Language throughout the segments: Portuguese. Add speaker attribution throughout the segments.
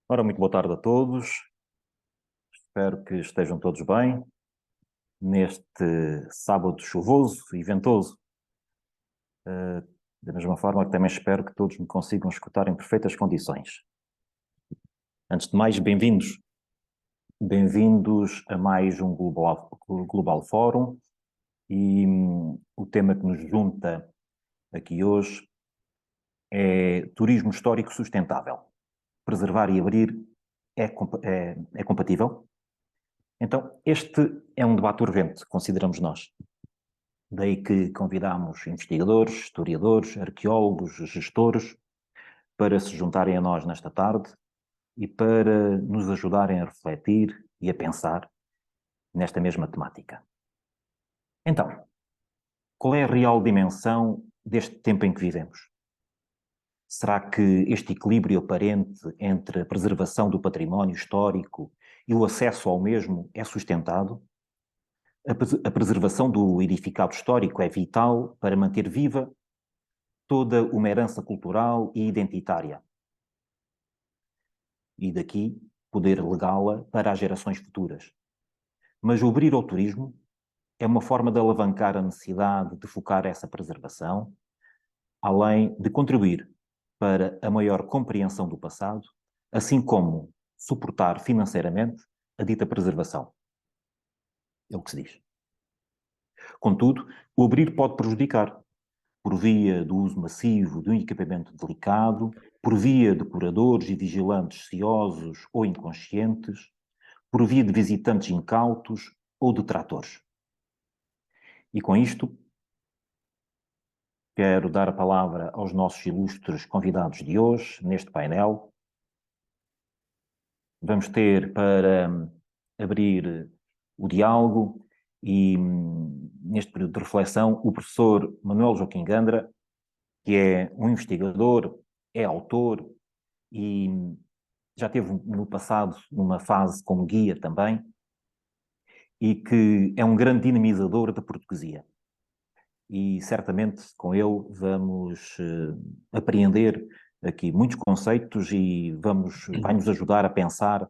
Speaker 1: Ora, muito boa tarde a todos. Espero que estejam todos bem neste sábado chuvoso e ventoso. Da mesma forma que também espero que todos me consigam escutar em perfeitas condições. Antes de mais, bem-vindos. Bem-vindos a mais um Global Fórum e o tema que nos junta aqui hoje é turismo histórico sustentável. Preservar e abrir é compatível? Então, este é um debate urgente, consideramos nós. Daí que convidamos investigadores, historiadores, arqueólogos, gestores, para se juntarem a nós nesta tarde e para nos ajudarem a refletir e a pensar nesta mesma temática. Então, qual é a real dimensão deste tempo em que vivemos? Será que este equilíbrio aparente entre a preservação do património histórico e o acesso ao mesmo é sustentado? A preservação do edificado histórico é vital para manter viva toda uma herança cultural e identitária. E daqui poder legá-la para as gerações futuras. Mas o abrir ao turismo é uma forma de alavancar a necessidade de focar essa preservação, além de contribuir para a maior compreensão do passado, assim como suportar financeiramente a dita preservação. É o que se diz. Contudo, o abrir pode prejudicar, por via do uso massivo de um equipamento delicado, por via de curadores e vigilantes ciosos ou inconscientes, por via de visitantes incautos ou detratores. E com isto, quero dar a palavra aos nossos ilustres convidados de hoje, neste painel. Vamos ter para abrir o diálogo e, neste período de reflexão, o professor Manuel Joaquim Gandra, que é um investigador, é autor e já teve no passado numa fase como guia também, e que é um grande dinamizador da portuguesia. E certamente com ele vamos apreender aqui muitos conceitos e vai-nos ajudar a pensar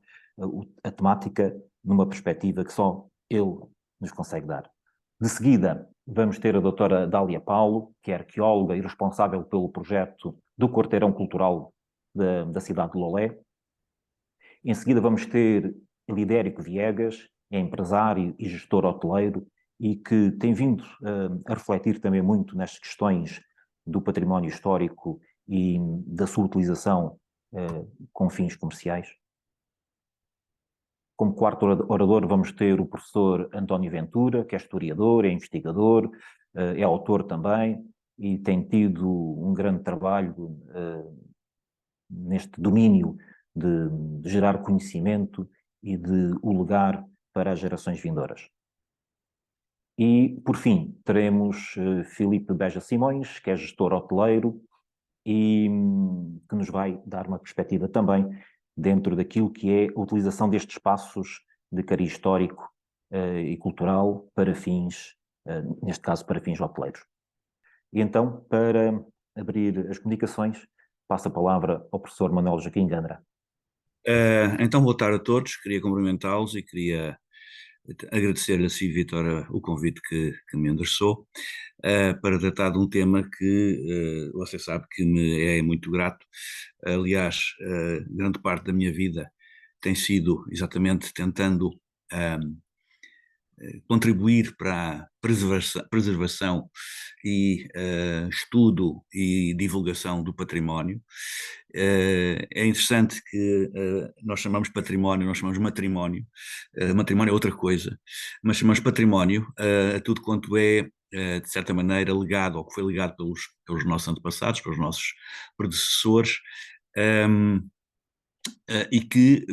Speaker 1: a temática numa perspectiva que só ele nos consegue dar. De seguida, vamos ter a doutora Dália Paulo, que é arqueóloga e responsável pelo projeto do Quarteirão Cultural da cidade de Lolé. Em seguida vamos ter Lidérico Viegas, é empresário e gestor hoteleiro e que tem vindo a refletir também muito nestas questões do património histórico e da sua utilização com fins comerciais. Como quarto orador vamos ter o professor António Ventura, que é historiador, é investigador, é autor também e tem tido um grande trabalho neste domínio de gerar conhecimento e de o legar para as gerações vindouras. E, por fim, teremos Filipe Beja Simões, que é gestor hoteleiro e que nos vai dar uma perspectiva também dentro daquilo que é a utilização destes espaços de cariz histórico e cultural para fins, neste caso, para fins hoteleiros. E então, para abrir as comunicações, passo a palavra ao professor Manuel Joaquim Gandra.
Speaker 2: Então, boa tarde a todos. Queria cumprimentá-los e queria agradecer-lhe a si, Vitória, o convite que me endereçou para tratar de um tema que você sabe que me é muito grato. Aliás, grande parte da minha vida tem sido exatamente tentando contribuir para a preservação e estudo e divulgação do património. É interessante que nós chamamos património, nós chamamos matrimónio. Matrimónio é outra coisa, mas chamamos património a tudo quanto é, de certa maneira, legado, ou que foi legado pelos nossos antepassados, pelos nossos predecessores, e que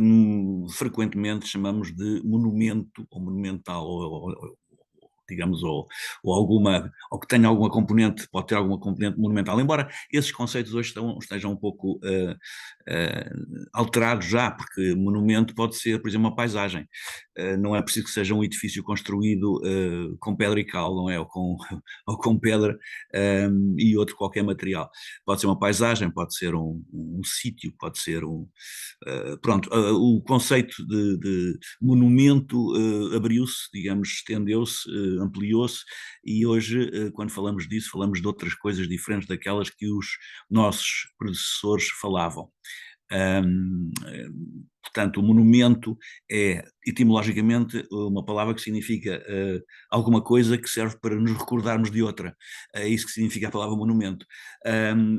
Speaker 2: frequentemente chamamos de monumento ou monumental, ou digamos, ou que tenha alguma componente, pode ter alguma componente monumental, embora esses conceitos hoje estejam um pouco alterados já, porque monumento pode ser, por exemplo, uma paisagem. Não é preciso que seja um edifício construído com pedra e cal, não é? Ou com pedra e outro qualquer material. Pode ser uma paisagem, pode ser um sítio, pode ser pronto, o conceito de monumento abriu-se, digamos, estendeu-se, ampliou-se, e hoje, quando falamos disso, falamos de outras coisas diferentes daquelas que os nossos predecessores falavam. Portanto, o monumento é, etimologicamente, uma palavra que significa alguma coisa que serve para nos recordarmos de outra. É isso que significa a palavra monumento.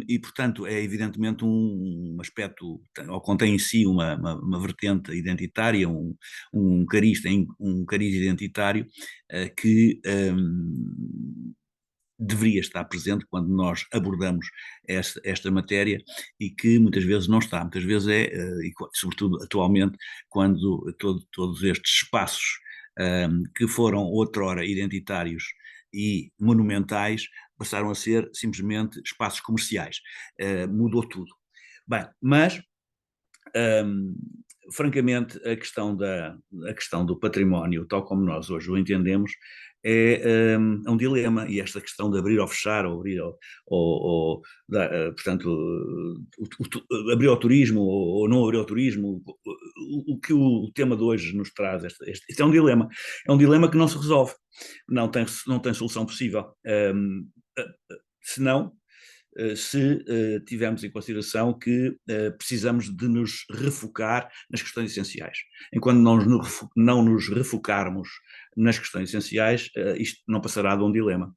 Speaker 2: E, portanto, é evidentemente um aspecto, ou contém em si uma vertente identitária, um cariz identitário que deveria estar presente quando nós abordamos esta matéria, e que muitas vezes não está. Muitas vezes e sobretudo atualmente, quando todos estes espaços que foram outrora identitários e monumentais passaram a ser simplesmente espaços comerciais. Mudou tudo. Bem, mas francamente, a questão do património, tal como nós hoje o entendemos, é um dilema, e esta questão de abrir ou fechar, ou abrir portanto, abrir ao turismo ou não abrir ao turismo, o que o tema de hoje nos traz, este é um dilema que não se resolve, não tem solução possível, senão se tivermos em consideração que precisamos de nos refocar nas questões essenciais. Enquanto não nos refocarmos nas questões essenciais, isto não passará de um dilema.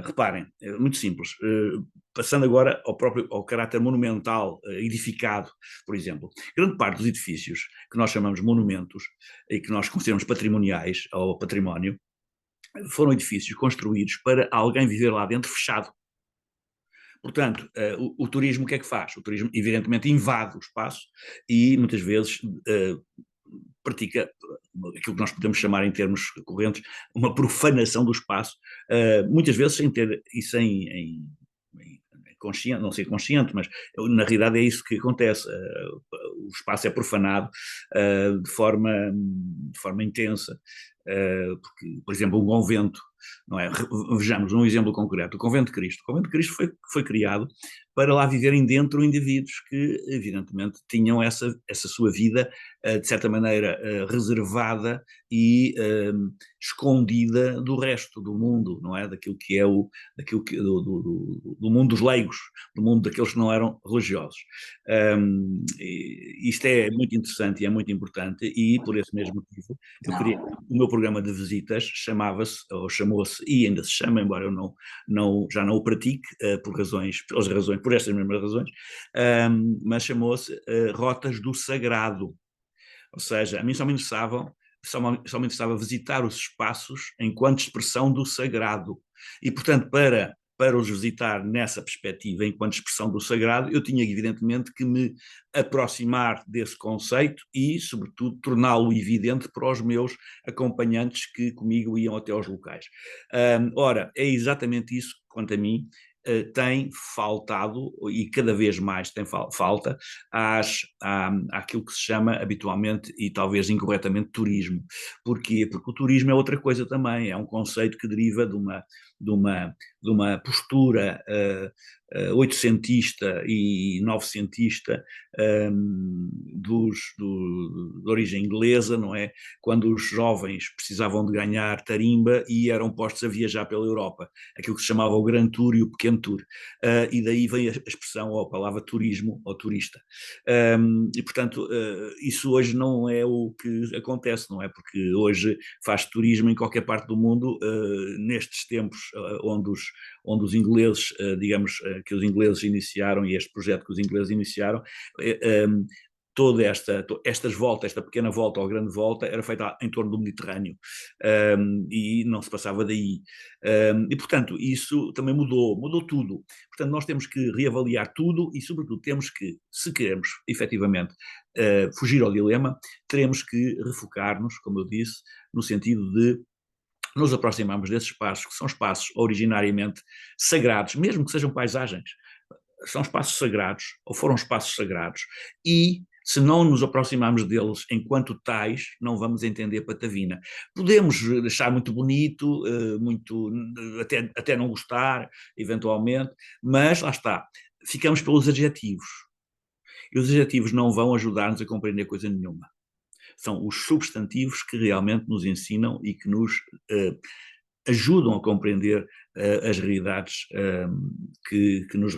Speaker 2: Reparem, é muito simples. Passando agora ao caráter monumental edificado, por exemplo, grande parte dos edifícios que nós chamamos monumentos e que nós consideramos patrimoniais ou património, foram edifícios construídos para alguém viver lá dentro fechado. Portanto, o turismo o que é que faz? O turismo, evidentemente, invade o espaço e muitas vezes pratica aquilo que nós podemos chamar em termos correntes uma profanação do espaço, muitas vezes sem ter isso consciente, não ser consciente, mas na realidade é isso que acontece. O espaço é profanado de forma intensa, porque, por exemplo, um convento, não é? Vejamos um exemplo concreto, o Convento de Cristo. O Convento de Cristo foi criado para lá viverem dentro indivíduos que, evidentemente, tinham essa sua vida, de certa maneira, reservada e escondida do resto do mundo, não é? Daquilo que é do mundo dos leigos, do mundo daqueles que não eram religiosos. Isto é muito interessante e é muito importante, e por esse mesmo motivo, o meu programa de visitas chamava-se, ou chamou-se, e ainda se chama, embora eu já não o pratique, por estas mesmas razões, mas chamou-se Rotas do Sagrado. Ou seja, a mim só me interessava visitar os espaços enquanto expressão do sagrado. E, portanto, para os visitar nessa perspectiva, enquanto expressão do sagrado, eu tinha, evidentemente, que me aproximar desse conceito e, sobretudo, torná-lo evidente para os meus acompanhantes que comigo iam até aos locais. Ora, é exatamente isso, quanto a mim, tem faltado, e cada vez mais tem falta, àquilo que se chama habitualmente e talvez incorretamente turismo. Porquê? Porque o turismo é outra coisa também, é um conceito que deriva de uma postura oitocentista e novecentista de origem inglesa, não é? Quando os jovens precisavam de ganhar tarimba e eram postos a viajar pela Europa, aquilo que se chamava o Grand Tour e o Pequeno Tour, e daí vem a expressão ou a palavra turismo ou turista. E, portanto, isso hoje não é o que acontece, não é? Porque hoje faz turismo em qualquer parte do mundo, nestes tempos onde os ingleses, digamos, que os ingleses iniciaram, e este projeto que os ingleses iniciaram, toda esta pequena volta ou grande volta era feita em torno do Mediterrâneo, e não se passava daí. E, portanto, isso também mudou tudo. Portanto, nós temos que reavaliar tudo e, sobretudo, temos que, se queremos efetivamente fugir ao dilema, teremos que refocar-nos, como eu disse, no sentido de nos aproximamos desses espaços, que são espaços originariamente sagrados, mesmo que sejam paisagens, são espaços sagrados, ou foram espaços sagrados, e se não nos aproximarmos deles enquanto tais, não vamos entender Patavina. Podemos achar muito bonito, muito, até não gostar, eventualmente, mas lá está, ficamos pelos adjetivos. E os adjetivos não vão ajudar-nos a compreender coisa nenhuma. São os substantivos que realmente nos ensinam e que nos ajudam a compreender as realidades que nos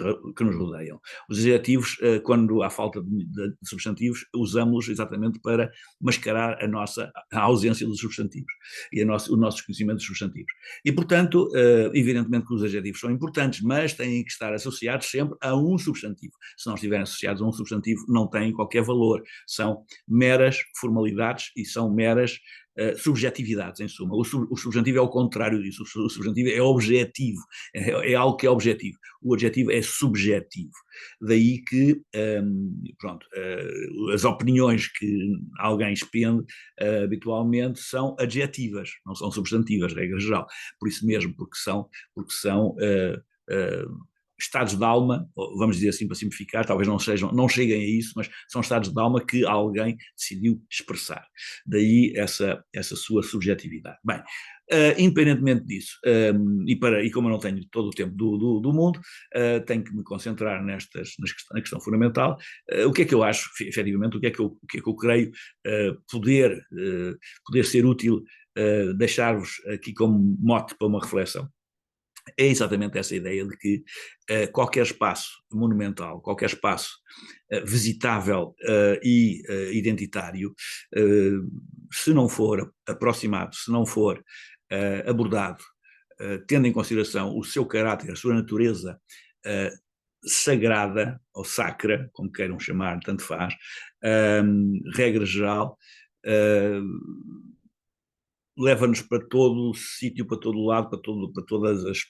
Speaker 2: rodeiam. Os adjetivos, quando há falta de substantivos, usamos-los exatamente para mascarar a ausência dos substantivos e o nosso desconhecimento dos substantivos. E, portanto, evidentemente que os adjetivos são importantes, mas têm que estar associados sempre a um substantivo. Se não estiverem associados a um substantivo, não têm qualquer valor. São meras formalidades e são meras subjetividades, em suma. O substantivo é o contrário disso. O substantivo é objetivo, é algo que é objetivo. O adjetivo é subjetivo. Daí que, pronto, as opiniões que alguém expende habitualmente são adjetivas, não são substantivas, regra geral. Por isso mesmo, porque são estados de alma, vamos dizer assim para simplificar, talvez não cheguem a isso, mas são estados de alma que alguém decidiu expressar. Daí essa sua subjetividade. Bem, independentemente disso, e como eu não tenho todo o tempo do mundo, tenho que me concentrar na questão fundamental. O que é que eu acho, efetivamente, o que é que eu creio poder ser útil, deixar-vos aqui como mote para uma reflexão. É exatamente essa ideia de que qualquer espaço monumental, qualquer espaço visitável e identitário, se não for aproximado, se não for abordado, tendo em consideração o seu caráter, a sua natureza sagrada ou sacra, como queiram chamar, tanto faz, regra geral, leva-nos para todo o sítio, para todo o lado, para todas as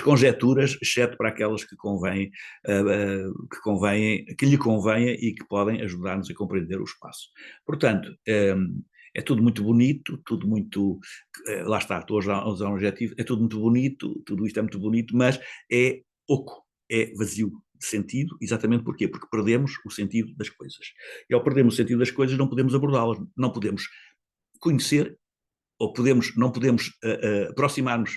Speaker 2: conjecturas, exceto para aquelas que lhe convêm e que podem ajudar-nos a compreender o espaço. Portanto, é tudo muito bonito, tudo muito, lá está, estou a usar um adjetivo, é tudo muito bonito, tudo isto é muito bonito, mas é oco, é vazio de sentido. Exatamente porquê? Porque perdemos o sentido das coisas. E ao perdermos o sentido das coisas, não podemos abordá-las, não podemos conhecer, ou não podemos aproximar-nos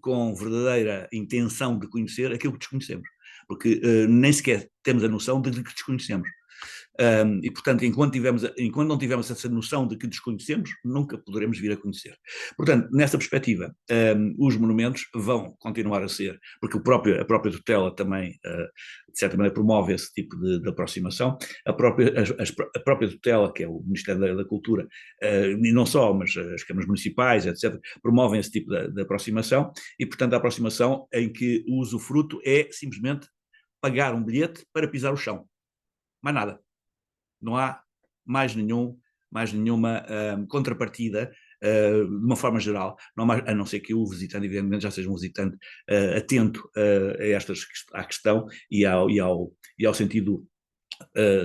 Speaker 2: com verdadeira intenção de conhecer aquilo que desconhecemos, porque nem sequer temos a noção de que desconhecemos. E, portanto, enquanto não tivermos essa noção de que desconhecemos, nunca poderemos vir a conhecer. Portanto, nessa perspectiva, os monumentos vão continuar a ser, porque a própria tutela também, de certa maneira, promove esse tipo de aproximação. A própria tutela, que é o Ministério da Cultura, e não só, mas as câmaras municipais, etc., promovem esse tipo de aproximação, e, portanto, a aproximação em que o usufruto é simplesmente pagar um bilhete para pisar o chão. Mais nada. Não há mais nenhuma contrapartida, de uma forma geral, a não ser que o visitante, evidentemente, já seja um visitante atento à questão e ao sentido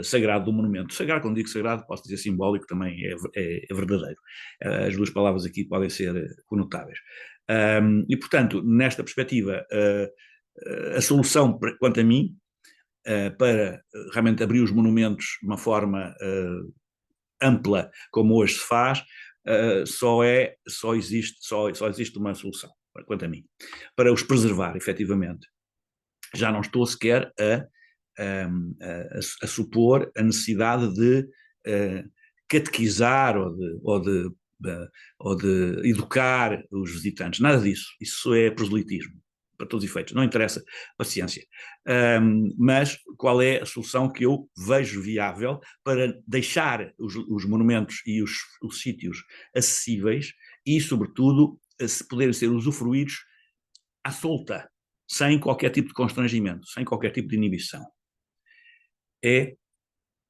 Speaker 2: sagrado do monumento. Sagrado, quando digo sagrado, posso dizer simbólico, também é verdadeiro. As duas palavras aqui podem ser conotáveis. E, portanto, nesta perspectiva, a solução, quanto a mim, para realmente abrir os monumentos de uma forma ampla, como hoje se faz, só existe uma solução, quanto a mim, para os preservar, efetivamente. Já não estou sequer a supor a necessidade de catequizar ou de educar os visitantes, nada disso. Isso é proselitismo, para todos os efeitos, não interessa, paciência. Mas qual é a solução que eu vejo viável para deixar os monumentos e os sítios acessíveis e, sobretudo, poderem ser usufruídos à solta, sem qualquer tipo de constrangimento, sem qualquer tipo de inibição? É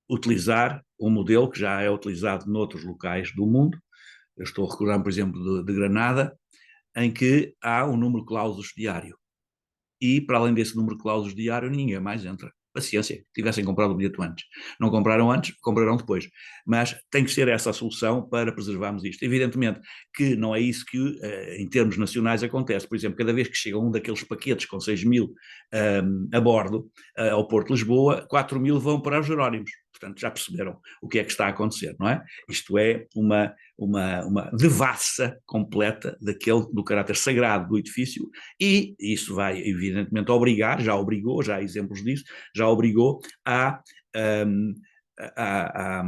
Speaker 2: utilizar um modelo que já é utilizado noutros locais do mundo. Eu estou a recordar, por exemplo, de Granada, em que há um número de clausos diário. E, para além desse número de clausos diário, ninguém mais entra. paciência, tivessem comprado o bilhete antes. Não compraram antes, comprarão depois. Mas tem que ser essa a solução para preservarmos isto. Evidentemente que não é isso que, em termos nacionais, acontece. Por exemplo, cada vez que chega um daqueles paquetes com 6.000 a bordo, ao Porto de Lisboa, 4.000 vão para os Jerónimos. Portanto, já perceberam o que é que está a acontecer, não é? Isto é uma devassa completa do caráter sagrado do edifício, e isso vai, evidentemente, obrigar, já obrigou, já há exemplos disso, já obrigou um, a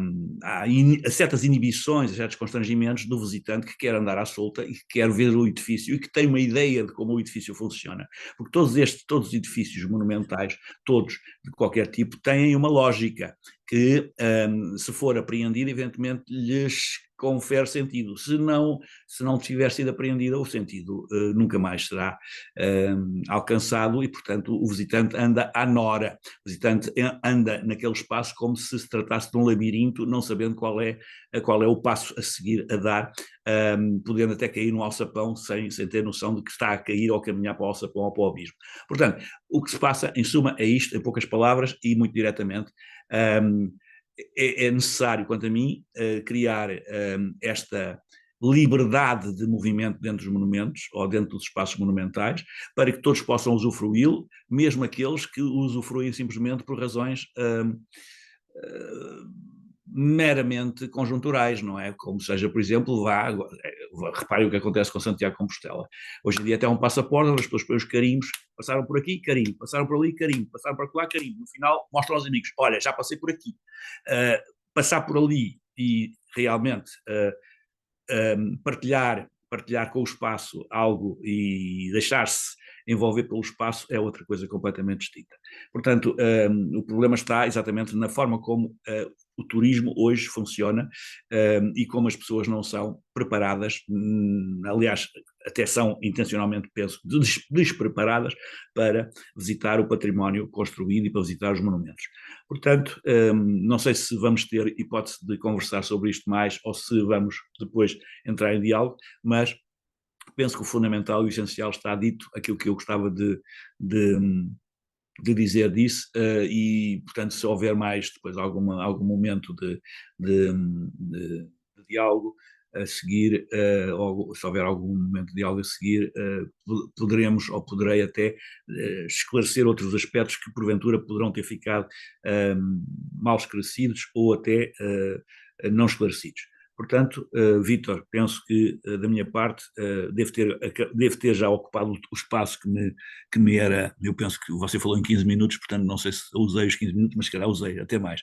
Speaker 2: certas inibições, a certos constrangimentos do visitante que quer andar à solta e que quer ver o edifício e que tem uma ideia de como o edifício funciona. Porque todos os edifícios monumentais, todos de qualquer tipo, têm uma lógica que, se for apreendida, evidentemente lhes confere sentido. Se não tiver sido apreendida, o sentido nunca mais será alcançado, e, portanto, o visitante anda à nora. O visitante anda naquele espaço como se tratasse de um labirinto, não sabendo qual é o passo a seguir a dar, podendo até cair no alçapão sem ter noção de que está a cair ou a caminhar para o alçapão ou para o abismo. Portanto, o que se passa, em suma, é isto, em poucas palavras e muito diretamente. É necessário, quanto a mim, criar esta liberdade de movimento dentro dos monumentos ou dentro dos espaços monumentais, para que todos possam usufruí-lo, mesmo aqueles que usufruem simplesmente por razões meramente conjunturais, não é? Como seja, por exemplo, repare o que acontece com Santiago de Compostela. Hoje em dia até um passaporte, as pessoas põem os carimbos, passaram por aqui, carimbo, passaram por ali, carimbo, passaram por lá, carimbo. No final mostram aos amigos, olha, já passei por aqui. Passar por ali e realmente partilhar com o espaço algo e deixar-se envolver pelo espaço é outra coisa completamente distinta. Portanto, o problema está exatamente na forma como o turismo hoje funciona, e como as pessoas não são preparadas, aliás, até são intencionalmente, penso, despreparadas para visitar o património construído e para visitar os monumentos. Portanto, não sei se vamos ter hipótese de conversar sobre isto mais ou se vamos depois entrar em diálogo, mas penso que o fundamental e o essencial está dito, aquilo que eu gostava de dizer disso, e, portanto, se houver mais depois algum momento de diálogo a seguir, ou se houver algum momento de diálogo a seguir, poderemos, ou poderei até esclarecer outros aspectos que porventura poderão ter ficado mal esclarecidos ou até não esclarecidos. Portanto, Vítor, penso que da minha parte devo ter já ocupado o espaço que me era. Eu penso que você falou em 15 minutos, portanto não sei se usei os 15 minutos, mas se calhar usei até mais.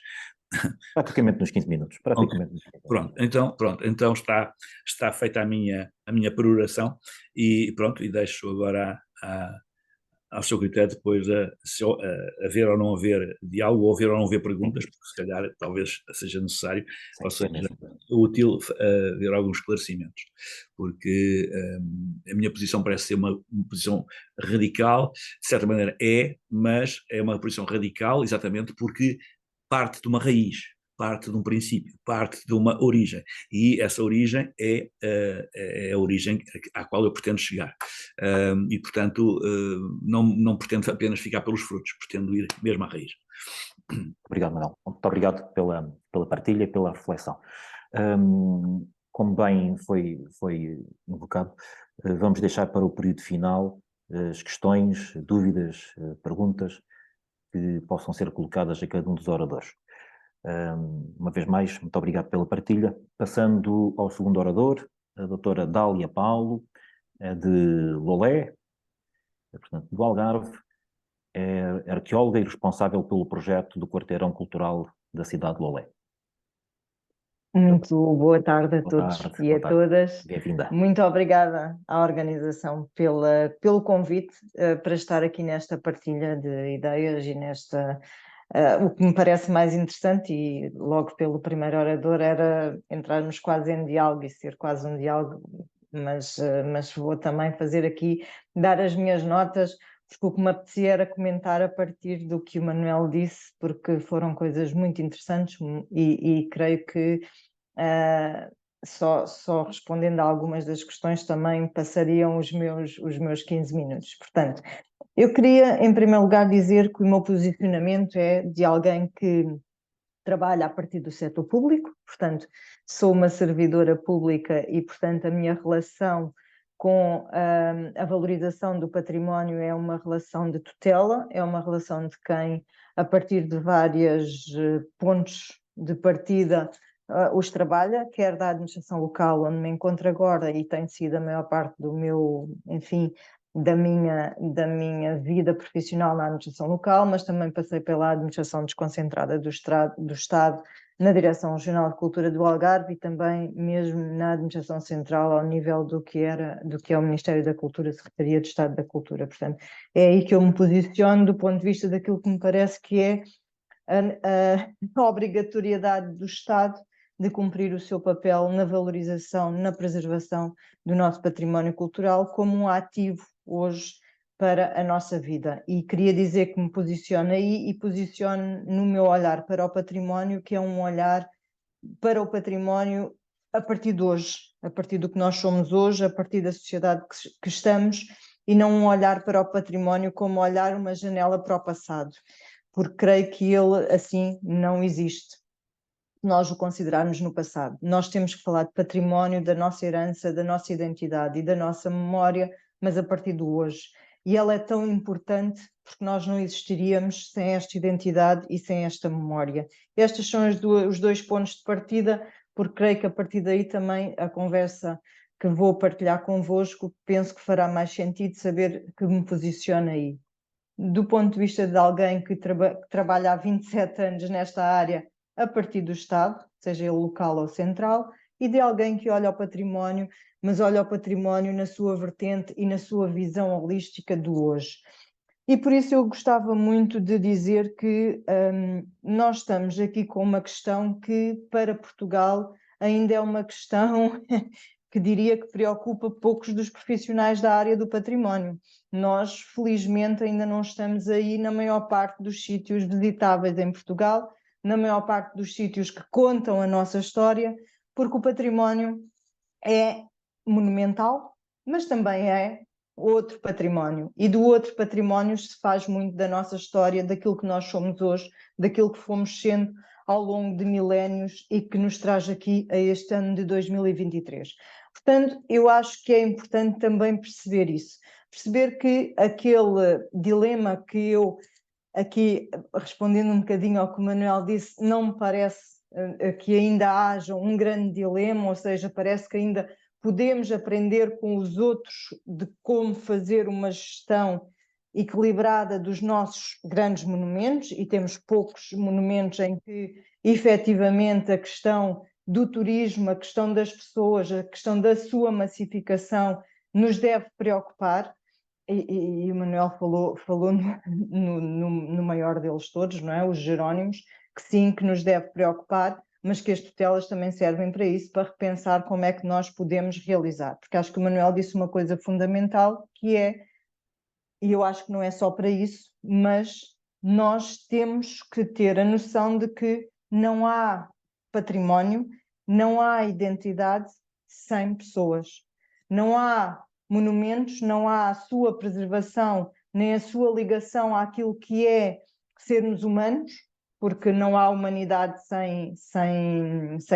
Speaker 1: Praticamente nos 15 minutos. Praticamente nos 15 minutos.
Speaker 2: Pronto, então está feita a minha peroração, e pronto, e deixo agora ao seu critério depois a haver ou não haver diálogo, ou haver ou não haver perguntas, porque se calhar talvez seja necessário, ou seja, útil haver alguns esclarecimentos, porque a minha posição parece ser uma posição radical, de certa maneira mas é uma posição radical exatamente porque parte de uma raiz, parte de um princípio, parte de uma origem, e essa origem é a origem à qual eu pretendo chegar, e portanto não pretendo apenas ficar pelos frutos, pretendo ir mesmo à raiz.
Speaker 1: Obrigado, Manuel. Muito obrigado pela partilha e pela reflexão. Como bem foi invocado, vamos deixar para o período final as questões, dúvidas, perguntas que possam ser colocadas a cada um dos oradores. Uma vez mais, muito obrigado pela partilha. Passando ao segundo orador, a doutora Dália Paulo, de Lolé, portanto, do Algarve, é arqueóloga e responsável pelo projeto do Quarteirão Cultural da cidade de Lolé.
Speaker 3: Muito boa tarde a todos e a todas.
Speaker 1: Bem-vinda.
Speaker 3: Muito obrigada à organização pelo convite para estar aqui nesta partilha de ideias e o que me parece mais interessante, e logo pelo primeiro orador, era entrarmos quase em diálogo e ser quase um diálogo, mas vou também fazer aqui, dar as minhas notas, porque o que me apetecia era comentar a partir do que o Manuel disse, porque foram coisas muito interessantes e creio que só respondendo a algumas das questões também passariam os meus 15 minutos. Portanto, eu queria, em primeiro lugar, dizer que o meu posicionamento é de alguém que trabalha a partir do setor público, portanto, sou uma servidora pública e, portanto, a minha relação com a valorização do património é uma relação de tutela, é uma relação de quem, a partir de vários pontos de partida, os trabalha, quer da administração local, onde me encontro agora e tem sido a maior parte do meu, enfim, da minha vida profissional na administração local, mas também passei pela administração desconcentrada do Estado, na Direção Regional de Cultura do Algarve e também mesmo na administração central ao nível do que é o Ministério da Cultura, Secretaria de Estado da Cultura. Portanto, é aí que eu me posiciono do ponto de vista daquilo que me parece que é a obrigatoriedade do Estado de cumprir o seu papel na valorização, na preservação do nosso património cultural como um ativo hoje para a nossa vida. E queria dizer que me posiciono aí e posiciono no meu olhar para o património, que é um olhar para o património a partir de hoje, a partir do que nós somos hoje, a partir da sociedade que estamos, e não um olhar para o património como olhar uma janela para o passado, porque creio que ele assim não existe. Nós o considerarmos no passado. Nós temos que falar de património, da nossa herança, da nossa identidade e da nossa memória, mas a partir do hoje. E ela é tão importante porque nós não existiríamos sem esta identidade e sem esta memória. Estes são os dois pontos de partida, porque creio que a partir daí também a conversa que vou partilhar convosco, penso que fará mais sentido saber que me posiciona aí. Do ponto de vista de alguém que trabalha há 27 anos nesta área, a partir do Estado, seja ele local ou central, e de alguém que olha ao património, mas olha ao património na sua vertente e na sua visão holística do hoje. E por isso eu gostava muito de dizer que nós estamos aqui com uma questão que para Portugal ainda é uma questão que diria que preocupa poucos dos profissionais da área do património. Nós, felizmente, ainda não estamos aí na maior parte dos sítios visitáveis em Portugal, na maior parte dos sítios que contam a nossa história, porque o património é monumental, mas também é outro património. E do outro património se faz muito da nossa história, daquilo que nós somos hoje, daquilo que fomos sendo ao longo de milénios e que nos traz aqui a este ano de 2023. Portanto, eu acho que é importante também perceber isso. Perceber que aquele dilema que eu, aqui respondendo um bocadinho ao que o Manuel disse, não me parece que ainda haja um grande dilema, ou seja, parece que ainda podemos aprender com os outros de como fazer uma gestão equilibrada dos nossos grandes monumentos, e temos poucos monumentos em que efetivamente a questão do turismo, a questão das pessoas, a questão da sua massificação nos deve preocupar, e o Manuel falou no maior deles todos, não é? Os Jerónimos, que sim, que nos deve preocupar, mas que as tutelas também servem para isso, para repensar como é que nós podemos realizar. Porque acho que o Manuel disse uma coisa fundamental, que é, e eu acho que não é só para isso, mas nós temos que ter a noção de que não há património, não há identidade sem pessoas. Não há monumentos, não há a sua preservação, nem a sua ligação àquilo que é sermos humanos, porque não há humanidade sem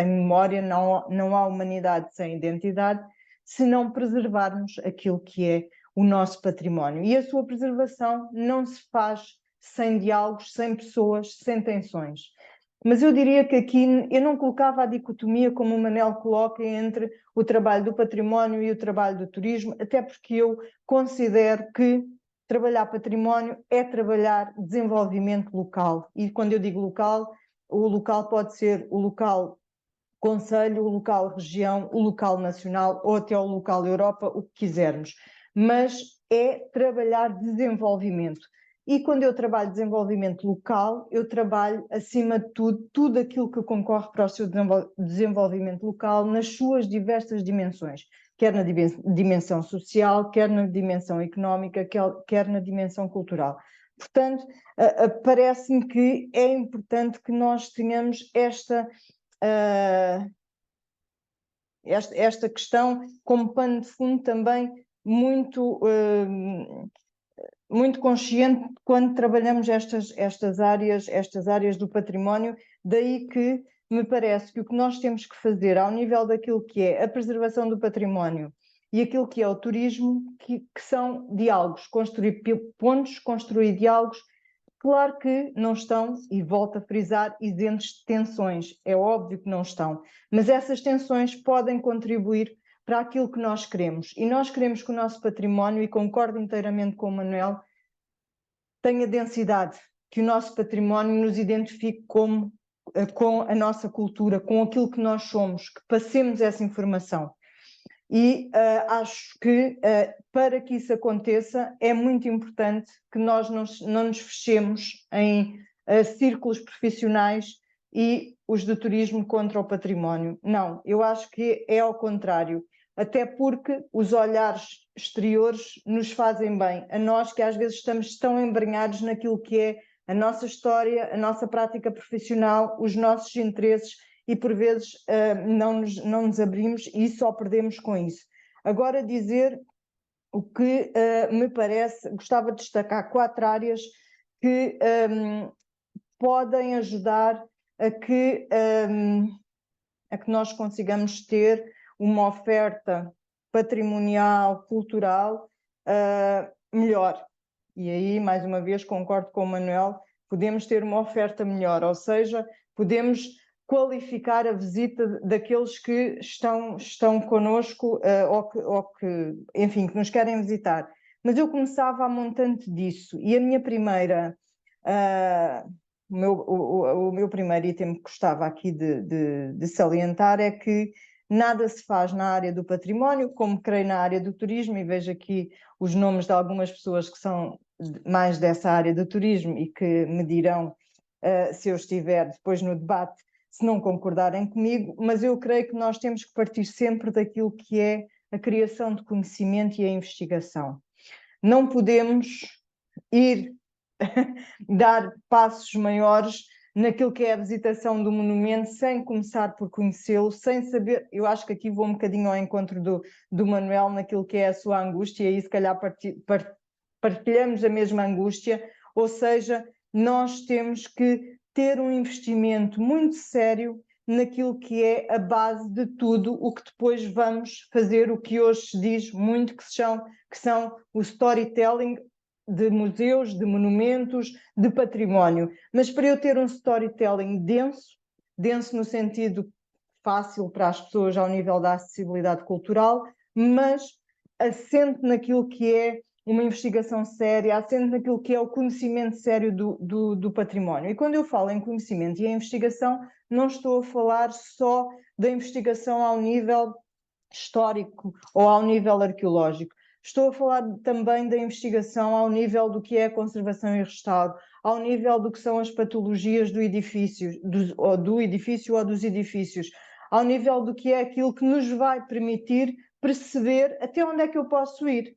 Speaker 3: memória, não há humanidade sem identidade, se não preservarmos aquilo que é o nosso património. E a sua preservação não se faz sem diálogos, sem pessoas, sem tensões. Mas eu diria que aqui eu não colocava a dicotomia como o Manel coloca entre o trabalho do património e o trabalho do turismo, até porque eu considero que trabalhar património é trabalhar desenvolvimento local. E quando eu digo local, o local pode ser o local concelho, o local região, o local nacional ou até o local Europa, o que quisermos. Mas é trabalhar desenvolvimento. E quando eu trabalho desenvolvimento local, eu trabalho, acima de tudo aquilo que concorre para o seu desenvolvimento local nas suas diversas dimensões, quer na dimensão social, quer na dimensão económica, quer na dimensão cultural. Portanto, parece-me que é importante que nós tenhamos esta questão como pano de fundo também muito, muito consciente quando trabalhamos estas áreas do património, daí que me parece que o que nós temos que fazer ao nível daquilo que é a preservação do património e aquilo que é o turismo, que são diálogos, construir pontos, construir diálogos. Claro que não estão, e volto a frisar, isentos de tensões, é óbvio que não estão, mas essas tensões podem contribuir para aquilo que nós queremos. E nós queremos que o nosso património, e concordo inteiramente com o Manuel, tenha densidade, que o nosso património nos identifique com a nossa cultura, com aquilo que nós somos, que passemos essa informação. E acho que para que isso aconteça é muito importante que nós não nos fechemos em círculos profissionais e os do turismo contra o património. Não, eu acho que é ao contrário, até porque os olhares exteriores nos fazem bem, a nós que às vezes estamos tão embrenhados naquilo que é a nossa história, a nossa prática profissional, os nossos interesses, e por vezes não nos abrimos e só perdemos com isso. Agora dizer o que me parece, gostava de destacar 4 áreas que podem ajudar a que nós consigamos ter uma oferta patrimonial, cultural melhor. E aí, mais uma vez, concordo com o Manuel, podemos ter uma oferta melhor, ou seja, podemos qualificar a visita daqueles que estão connosco ou que, enfim, que nos querem visitar. Mas eu começava a montante disso, e a minha primeira, o meu primeiro item que gostava aqui de salientar é que nada se faz na área do património, como creio na área do turismo, e vejo aqui os nomes de algumas pessoas que são mais dessa área do turismo e que me dirão, se eu estiver depois no debate, se não concordarem comigo, mas eu creio que nós temos que partir sempre daquilo que é a criação de conhecimento e a investigação. Não podemos ir dar passos maiores naquilo que é a visitação do monumento sem começar por conhecê-lo, sem saber. Eu acho que aqui vou um bocadinho ao encontro do Manuel naquilo que é a sua angústia, e se calhar partilhamos a mesma angústia, ou seja, nós temos que ter um investimento muito sério naquilo que é a base de tudo o que depois vamos fazer, o que hoje se diz muito que são o storytelling de museus, de monumentos, de património. Mas para eu ter um storytelling denso no sentido fácil para as pessoas ao nível da acessibilidade cultural, mas assente naquilo que é uma investigação séria, assente naquilo que é o conhecimento sério do património. E quando eu falo em conhecimento e em investigação, não estou a falar só da investigação ao nível histórico ou ao nível arqueológico. Estou a falar também da investigação ao nível do que é a conservação e restauro, ao nível do que são as patologias do edifício ou dos edifícios, ao nível do que é aquilo que nos vai permitir perceber até onde é que eu posso ir.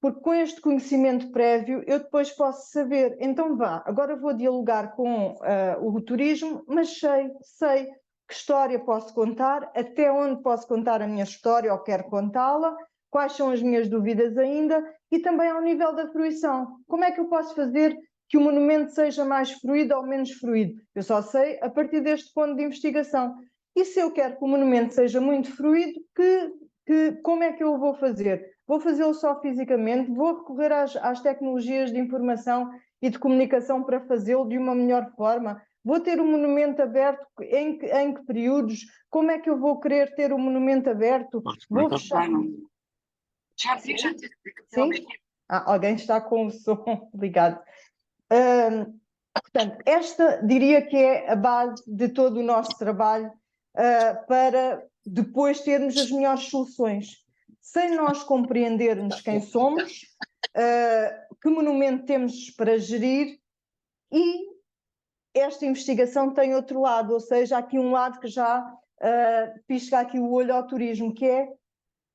Speaker 3: Porque com este conhecimento prévio eu depois posso saber, então agora vou dialogar com o turismo, mas sei que história posso contar, até onde posso contar a minha história ou quero contá-la, quais são as minhas dúvidas ainda, e também ao nível da fruição. Como é que eu posso fazer que o monumento seja mais fruído ou menos fruído? Eu só sei a partir deste ponto de investigação. E se eu quero que o monumento seja muito fruído, como é que eu o vou fazer? Vou fazê-lo só fisicamente? Vou recorrer às tecnologias de informação e de comunicação para fazê-lo de uma melhor forma? Vou ter o monumento aberto em que períodos? Como é que eu vou querer ter o monumento aberto? Vou fechar... Sim? Alguém está com o som ligado. Portanto, esta diria que é a base de todo o nosso trabalho para depois termos as melhores soluções. Sem nós compreendermos quem somos, que monumento temos para gerir, e esta investigação tem outro lado, ou seja, há aqui um lado que já pisca aqui o olho ao turismo, que é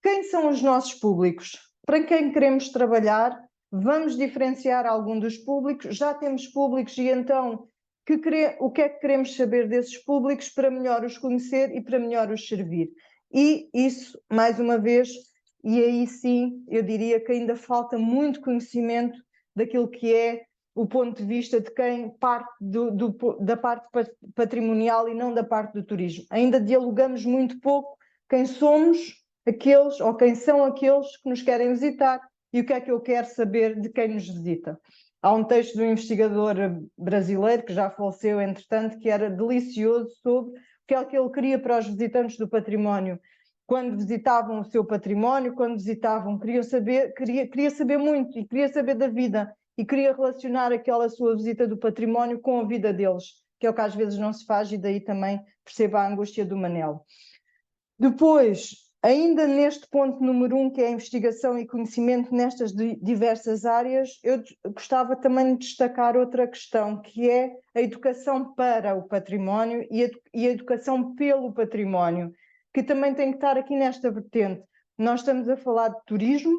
Speaker 3: quem são os nossos públicos, para quem queremos trabalhar, vamos diferenciar algum dos públicos, já temos públicos e então o que é que queremos saber desses públicos para melhor os conhecer e para melhor os servir. E isso, mais uma vez, e aí sim, eu diria que ainda falta muito conhecimento daquilo que é o ponto de vista de quem parte da parte patrimonial e não da parte do turismo. Ainda dialogamos muito pouco quem somos aqueles, ou quem são aqueles que nos querem visitar e o que é que eu quero saber de quem nos visita. Há um texto de um investigador brasileiro, que já faleceu, entretanto, que era delicioso sobre o que é que ele queria para os visitantes do património. Quando visitavam o seu património, quando visitavam, queria saber muito e queria saber da vida e queria relacionar aquela sua visita do património com a vida deles, que é o que às vezes não se faz, e daí também perceba a angústia do Manel. Depois, ainda neste ponto número 1, que é a investigação e conhecimento nestas diversas áreas, eu gostava também de destacar outra questão, que é a educação para o património e a educação pelo património, que também tem que estar aqui nesta vertente. Nós estamos a falar de turismo,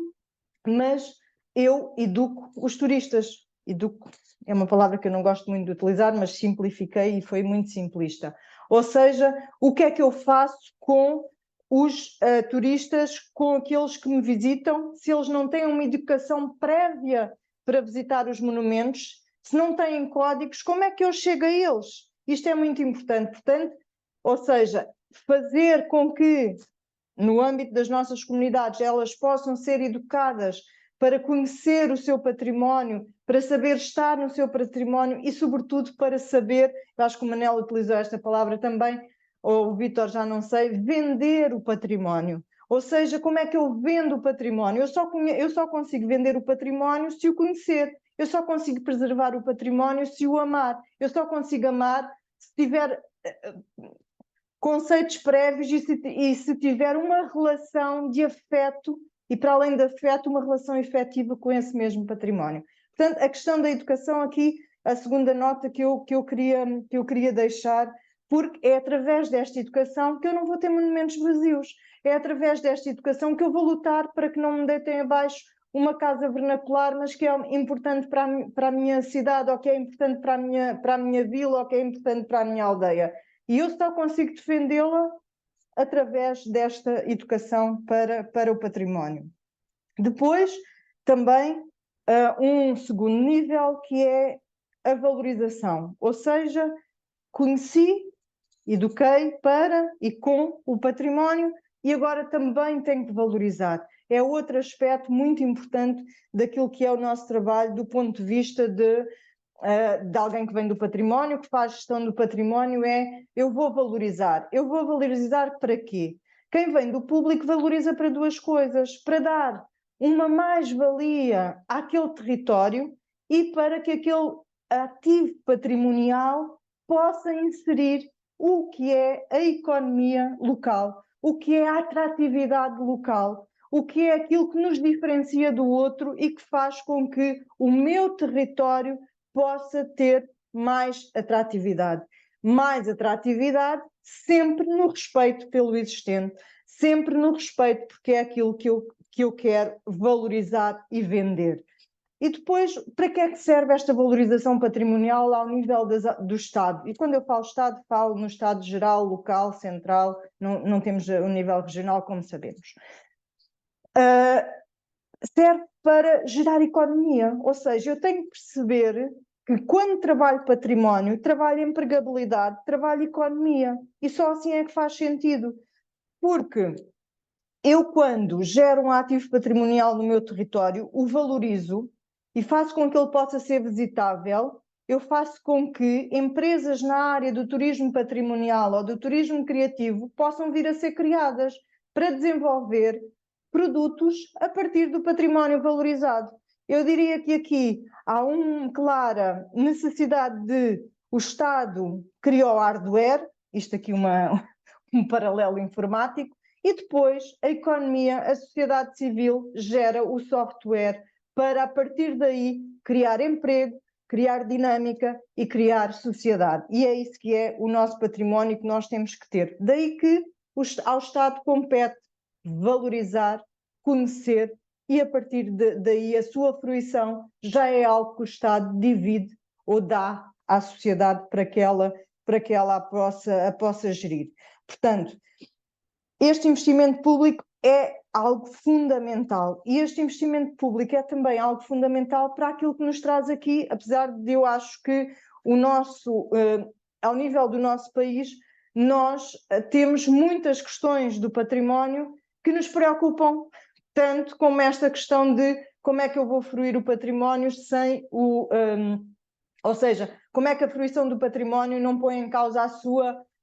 Speaker 3: mas eu educo os turistas. Educo é uma palavra que eu não gosto muito de utilizar, mas simplifiquei e foi muito simplista. Ou seja, o que é que eu faço com os turistas, com aqueles que me visitam, se eles não têm uma educação prévia para visitar os monumentos, se não têm códigos, como é que eu chego a eles? Isto é muito importante. Portanto, ou seja, fazer com que, no âmbito das nossas comunidades, elas possam ser educadas para conhecer o seu património, para saber estar no seu património e, sobretudo, para saber, eu acho que o Manel utilizou esta palavra também, ou o Vítor, já não sei, vender o património. Ou seja, como é que eu vendo o património? Eu só consigo vender o património se o conhecer. Eu só consigo preservar o património se o amar. Eu só consigo amar se tiver conceitos prévios e se tiver uma relação de afeto e, para além de afeto, uma relação efetiva com esse mesmo património. Portanto, a questão da educação aqui, a segunda nota que eu queria deixar, porque é através desta educação que eu não vou ter monumentos vazios. É através desta educação que eu vou lutar para que não me deitem abaixo uma casa vernacular, mas que é importante para a minha cidade, ou que é importante para a minha vila, ou que é importante para a minha aldeia. E eu só consigo defendê-la através desta educação para o património. Depois, também, um segundo nível, que é a valorização. Ou seja, conheci, eduquei para e com o património e agora também tenho que valorizar. É outro aspecto muito importante daquilo que é o nosso trabalho do ponto de vista de alguém que vem do património, que faz gestão do património, eu vou valorizar. Eu vou valorizar para quê? Quem vem do público valoriza para duas coisas: para dar uma mais-valia àquele território e para que aquele ativo patrimonial possa inserir o que é a economia local, o que é a atratividade local, o que é aquilo que nos diferencia do outro e que faz com que o meu território possa ter mais atratividade. Mais atratividade sempre no respeito pelo existente, sempre no respeito, porque é aquilo que eu quero valorizar e vender. E depois, para que é que serve esta valorização patrimonial ao nível do Estado? E quando eu falo Estado, falo no Estado geral, local, central, não temos o nível regional, como sabemos. Serve para gerar economia, ou seja, eu tenho que perceber que quando trabalho património, trabalho empregabilidade, trabalho economia, e só assim é que faz sentido, porque eu, quando gero um ativo patrimonial no meu território, o valorizo e faço com que ele possa ser visitável, eu faço com que empresas na área do turismo patrimonial ou do turismo criativo possam vir a ser criadas para desenvolver produtos a partir do património valorizado. Eu diria que aqui há uma clara necessidade de o Estado criar hardware, isto aqui um paralelo informático, e depois a economia, a sociedade civil gera o software para, a partir daí, criar emprego, criar dinâmica e criar sociedade. E é isso que é o nosso património que nós temos que ter. Daí que ao Estado compete valorizar, conhecer e, a partir daí, a sua fruição já é algo que o Estado divide ou dá à sociedade para que ela a possa gerir. Portanto, este investimento público é algo fundamental, e este investimento público é também algo fundamental para aquilo que nos traz aqui, apesar de eu acho que o nosso, ao nível do nosso país, nós temos muitas questões do património que nos preocupam, tanto como esta questão de como é que eu vou fruir o património sem o... ou seja, como é que a fruição do património não põe em causa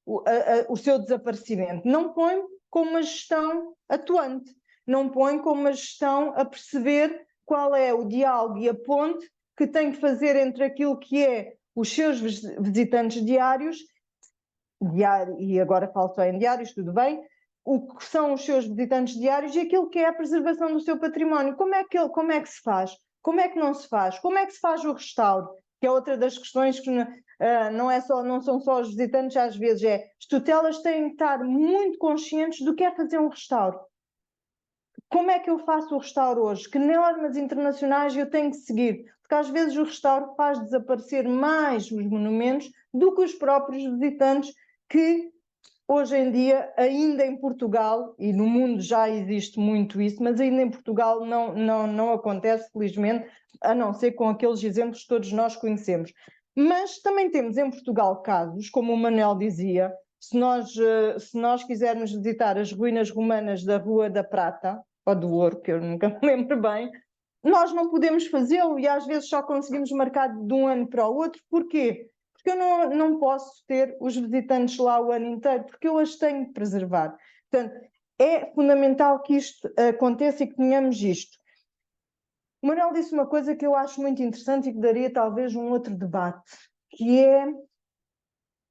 Speaker 3: o seu desaparecimento? Não põe com uma gestão atuante, não põe com uma gestão a perceber qual é o diálogo e a ponte que tem que fazer entre aquilo que é os seus visitantes diários, e agora falo só em diários, tudo bem, o que são os seus visitantes diários e aquilo que é a preservação do seu património. Como é que se faz? Como é que não se faz? Como é que se faz o restauro? Que é outra das questões que não são só os visitantes, às vezes as tutelas têm que estar muito conscientes do que é fazer um restauro. Como é que eu faço o restauro hoje? Que normas internacionais eu tenho que seguir? Porque às vezes o restauro faz desaparecer mais os monumentos do que os próprios visitantes, que hoje em dia, ainda em Portugal, e no mundo já existe muito isso, mas ainda em Portugal não acontece, felizmente, a não ser com aqueles exemplos que todos nós conhecemos. Mas também temos em Portugal casos, como o Manuel dizia, se nós quisermos visitar as ruínas romanas da Rua da Prata, ou do Ouro, que eu nunca me lembro bem, nós não podemos fazê-lo e às vezes só conseguimos marcar de um ano para o outro. Porquê? Porque eu não posso ter os visitantes lá o ano inteiro, porque eu as tenho de preservar. Portanto, é fundamental que isto aconteça e que tenhamos isto. O Manuel disse uma coisa que eu acho muito interessante e que daria talvez um outro debate, que é: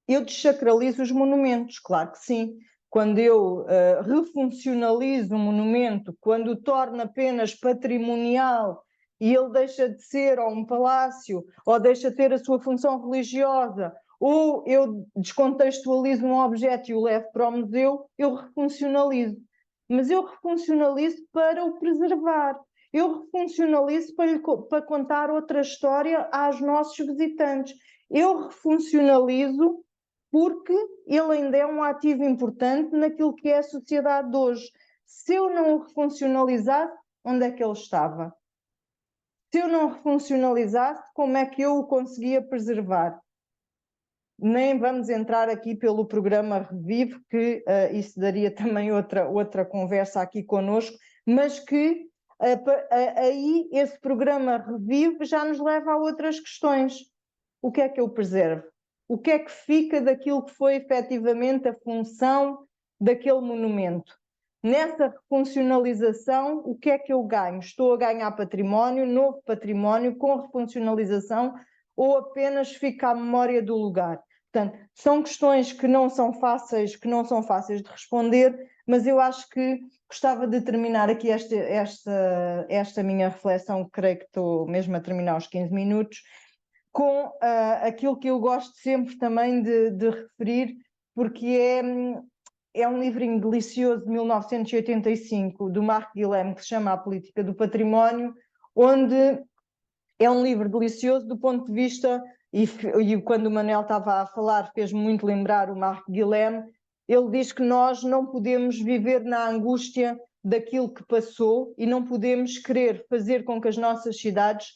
Speaker 3: eu desacralizo os monumentos, claro que sim. Quando eu refuncionalizo um monumento, quando o torno apenas patrimonial e ele deixa de ser ou um palácio, ou deixa de ter a sua função religiosa, ou eu descontextualizo um objeto e o levo para o museu, eu refuncionalizo. Mas eu refuncionalizo para o preservar. Eu refuncionalizo para contar outra história aos nossos visitantes. Eu refuncionalizo porque ele ainda é um ativo importante naquilo que é a sociedade de hoje. Se eu não o refuncionalizasse, onde é que ele estava? Se eu não o refuncionalizasse, como é que eu o conseguia preservar? Nem vamos entrar aqui pelo programa Revive, que isso daria também outra conversa aqui connosco, mas que aí esse programa Revive já nos leva a outras questões. O que é que eu preservo? O que é que fica daquilo que foi efetivamente a função daquele monumento? Nessa refuncionalização, o que é que eu ganho? Estou a ganhar património, novo património, com refuncionalização, ou apenas fica a memória do lugar? Portanto, são questões que não são fáceis de responder, mas eu acho que gostava de terminar aqui esta minha reflexão, creio que estou mesmo a terminar os 15 minutos, com aquilo que eu gosto sempre também de referir, porque é um livrinho delicioso de 1985, do Marc Guilhem, que se chama A Política do Património, onde é um livro delicioso do ponto de vista, e quando o Manuel estava a falar fez-me muito lembrar o Marc Guilhem. Ele diz que nós não podemos viver na angústia daquilo que passou e não podemos querer fazer com que as nossas cidades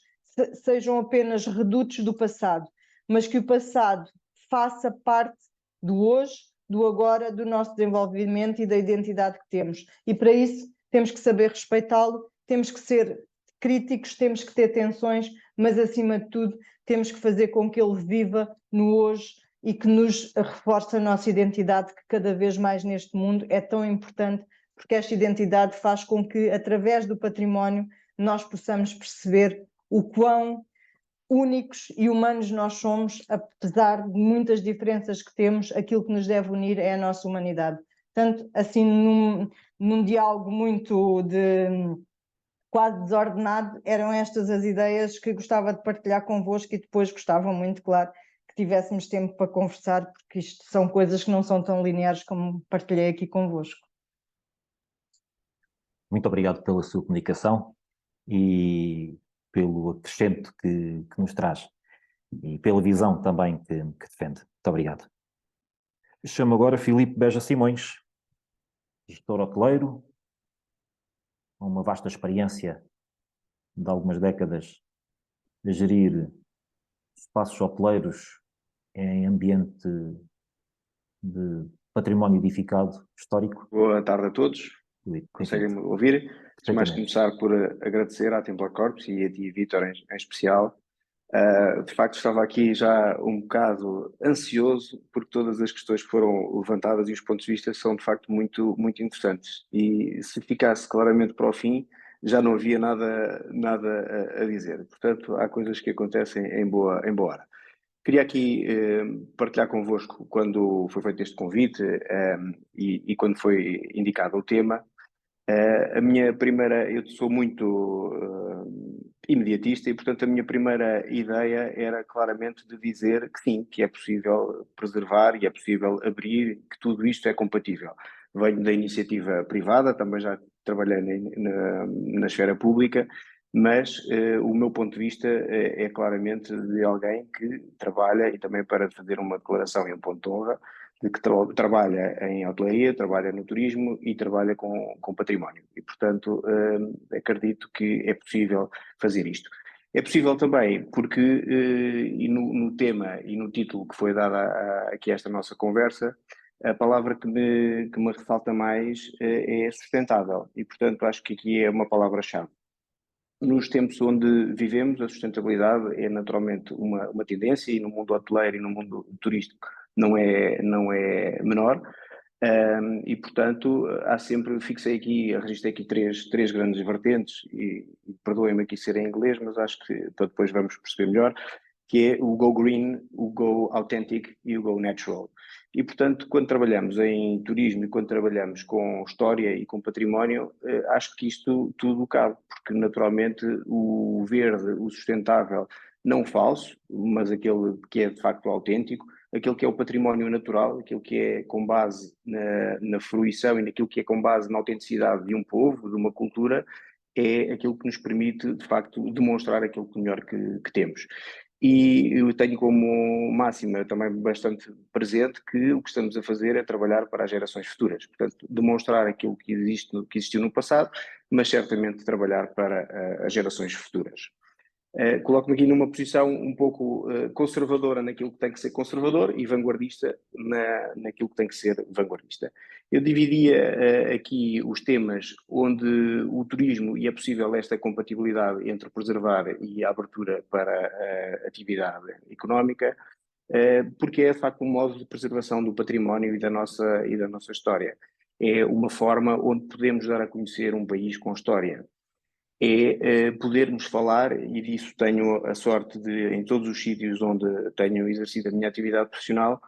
Speaker 3: sejam apenas redutos do passado, mas que o passado faça parte do hoje, do agora, do nosso desenvolvimento e da identidade que temos. E para isso temos que saber respeitá-lo, temos que ser críticos, temos que ter tensões, mas acima de tudo temos que fazer com que ele viva no hoje e que nos reforce a nossa identidade, que cada vez mais neste mundo é tão importante, porque esta identidade faz com que, através do património, nós possamos perceber o quão únicos e humanos nós somos, apesar de muitas diferenças que temos. Aquilo que nos deve unir é a nossa humanidade. Portanto, assim, num diálogo muito quase desordenado, eram estas as ideias que gostava de partilhar convosco, e depois gostava muito, claro, que tivéssemos tempo para conversar, porque isto são coisas que não são tão lineares como partilhei aqui convosco.
Speaker 1: Muito obrigado pela sua comunicação e pelo acrescento que nos traz e pela visão também que defende. Muito obrigado. Chamo agora Filipe Beja Simões gestor hoteleiro, com uma vasta experiência de algumas décadas a gerir espaços hoteleiros em ambiente de património edificado histórico.
Speaker 4: Boa tarde a todos. Conseguem-me ouvir? Antes de mais começar por agradecer à Templar Corpus e a ti, Vítor, em especial. De facto, estava aqui já um bocado ansioso, porque todas as questões que foram levantadas e os pontos de vista são, de facto, muito, muito interessantes. E se ficasse claramente para o fim, já não havia nada a dizer. Portanto, há coisas que acontecem em boa hora. Queria aqui partilhar convosco, quando foi feito este convite e quando foi indicado o tema, a minha primeira, eu sou muito imediatista e, portanto, a minha primeira ideia era claramente de dizer que sim, que é possível preservar e é possível abrir, que tudo isto é compatível. Venho da iniciativa privada, também já trabalhei na esfera pública, mas o meu ponto de vista é claramente de alguém que trabalha, e também para fazer uma declaração e um ponto de honra, de que trabalha em hotelaria, trabalha no turismo e trabalha com património. E, portanto, acredito que é possível fazer isto. É possível também porque, e no tema e no título que foi dado aqui a esta nossa conversa, a palavra que me ressalta mais é sustentável. E, portanto, acho que aqui é uma palavra-chave. Nos tempos onde vivemos, a sustentabilidade é naturalmente uma tendência, e no mundo hoteleiro e no mundo turístico não é menor, e portanto há sempre, registrei aqui três grandes vertentes, e perdoem-me aqui ser em inglês, mas acho que para depois vamos perceber melhor, que é o Go Green, o Go Authentic e o Go Natural. E, portanto, quando trabalhamos em turismo e quando trabalhamos com história e com património, acho que isto tudo cabe, porque naturalmente o verde, o sustentável, não falso, mas aquele que é de facto autêntico, aquele que é o património natural, aquele que é com base na fruição e naquilo que é com base na autenticidade de um povo, de uma cultura, é aquilo que nos permite, de facto, demonstrar aquilo melhor que temos. E eu tenho como máxima também bastante presente que o que estamos a fazer é trabalhar para as gerações futuras. Portanto, demonstrar aquilo que existiu no passado, mas certamente trabalhar para as gerações futuras. Coloco-me aqui numa posição um pouco conservadora naquilo que tem que ser conservador e vanguardista naquilo que tem que ser vanguardista. Eu dividia aqui os temas onde o turismo, e é possível esta compatibilidade entre preservar e a abertura para a atividade económica, porque é de facto um modo de preservação do património e da nossa história. É uma forma onde podemos dar a conhecer um país com história. É podermos falar, e disso tenho a sorte de, em todos os sítios onde tenho exercido a minha atividade profissional,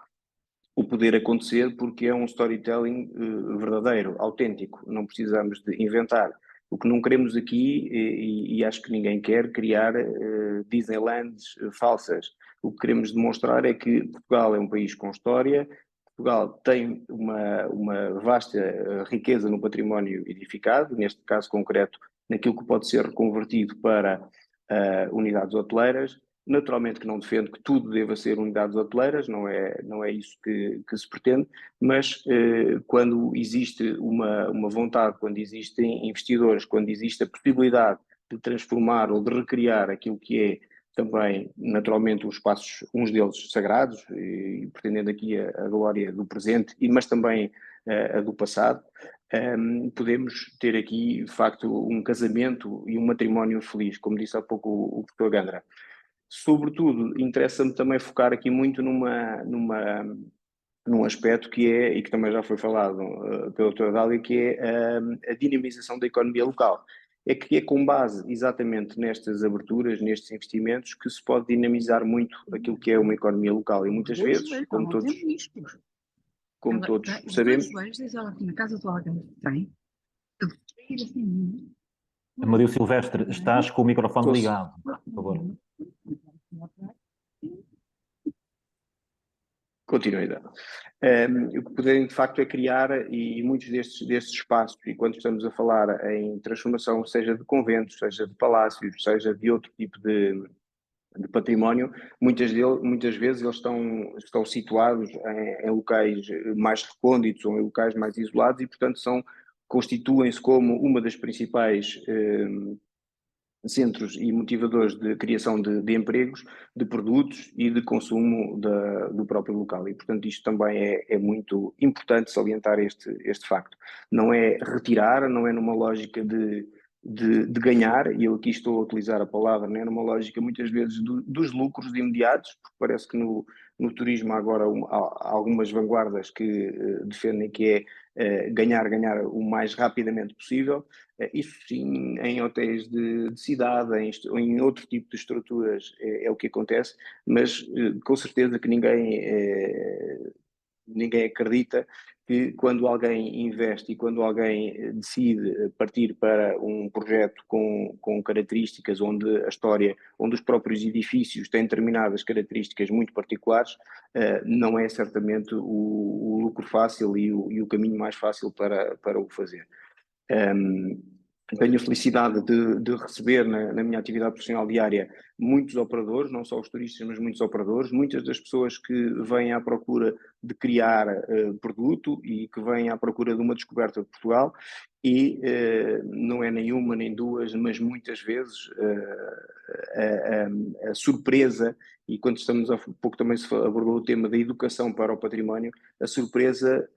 Speaker 4: o poder acontecer, porque é um storytelling verdadeiro, autêntico, não precisamos de inventar. O que não queremos aqui, e acho que ninguém quer, criar Disneylands falsas. O que queremos demonstrar é que Portugal é um país com história, Portugal tem uma vasta riqueza no património edificado, neste caso concreto, naquilo que pode ser reconvertido para unidades hoteleiras. Naturalmente que não defendo que tudo deva ser unidades hoteleiras, não é isso que se pretende, mas quando existe uma vontade, quando existem investidores, quando existe a possibilidade de transformar ou de recriar aquilo que é também, naturalmente, os espaços, uns deles sagrados, e pretendendo aqui a glória do presente, mas também a do passado, podemos ter aqui, de facto, um casamento e um matrimónio feliz, como disse há pouco o Dr. Gandra. Sobretudo, interessa-me também focar aqui muito num aspecto que é, e que também já foi falado pela Dra. Dália, que é a dinamização da economia local. É que é com base exatamente nestas aberturas, nestes investimentos, que se pode dinamizar muito aquilo que é uma economia local. E muitas vezes, como todos sabemos...
Speaker 5: Na casa do alguém tem.
Speaker 1: Amadeu Silvestre, estás com o microfone ligado, por favor.
Speaker 4: Continuidade. O que podem, de facto, é criar, e muitos destes espaços, e quando estamos a falar em transformação, seja de conventos, seja de palácios, seja de outro tipo de de património, muitas vezes eles estão situados em locais mais recônditos ou em locais mais isolados e, portanto, constituem-se como uma das principais centros e motivadores de criação de empregos, de produtos e de consumo do próprio local. E, portanto, isto também é muito importante salientar este facto. Não é retirar, não é numa lógica de ganhar, e eu aqui estou a utilizar a palavra, não é numa lógica muitas vezes dos lucros imediatos, porque parece que no turismo há agora há algumas vanguardas que defendem que é ganhar o mais rapidamente possível. Isso sim, em hotéis de cidade, em outro tipo de estruturas é o que acontece, mas com certeza que ninguém acredita que quando alguém investe e quando alguém decide partir para um projeto com características onde onde os próprios edifícios têm determinadas características muito particulares, não é certamente o lucro fácil e o caminho mais fácil para o fazer. Tenho a felicidade de receber na minha atividade profissional diária muitos operadores, não só os turistas, mas muitos operadores, muitas das pessoas que vêm à procura de criar produto e que vêm à procura de uma descoberta de Portugal e não é nem uma nem duas, mas muitas vezes a surpresa, e quando há pouco também se abordou o tema da educação para o património, a surpresa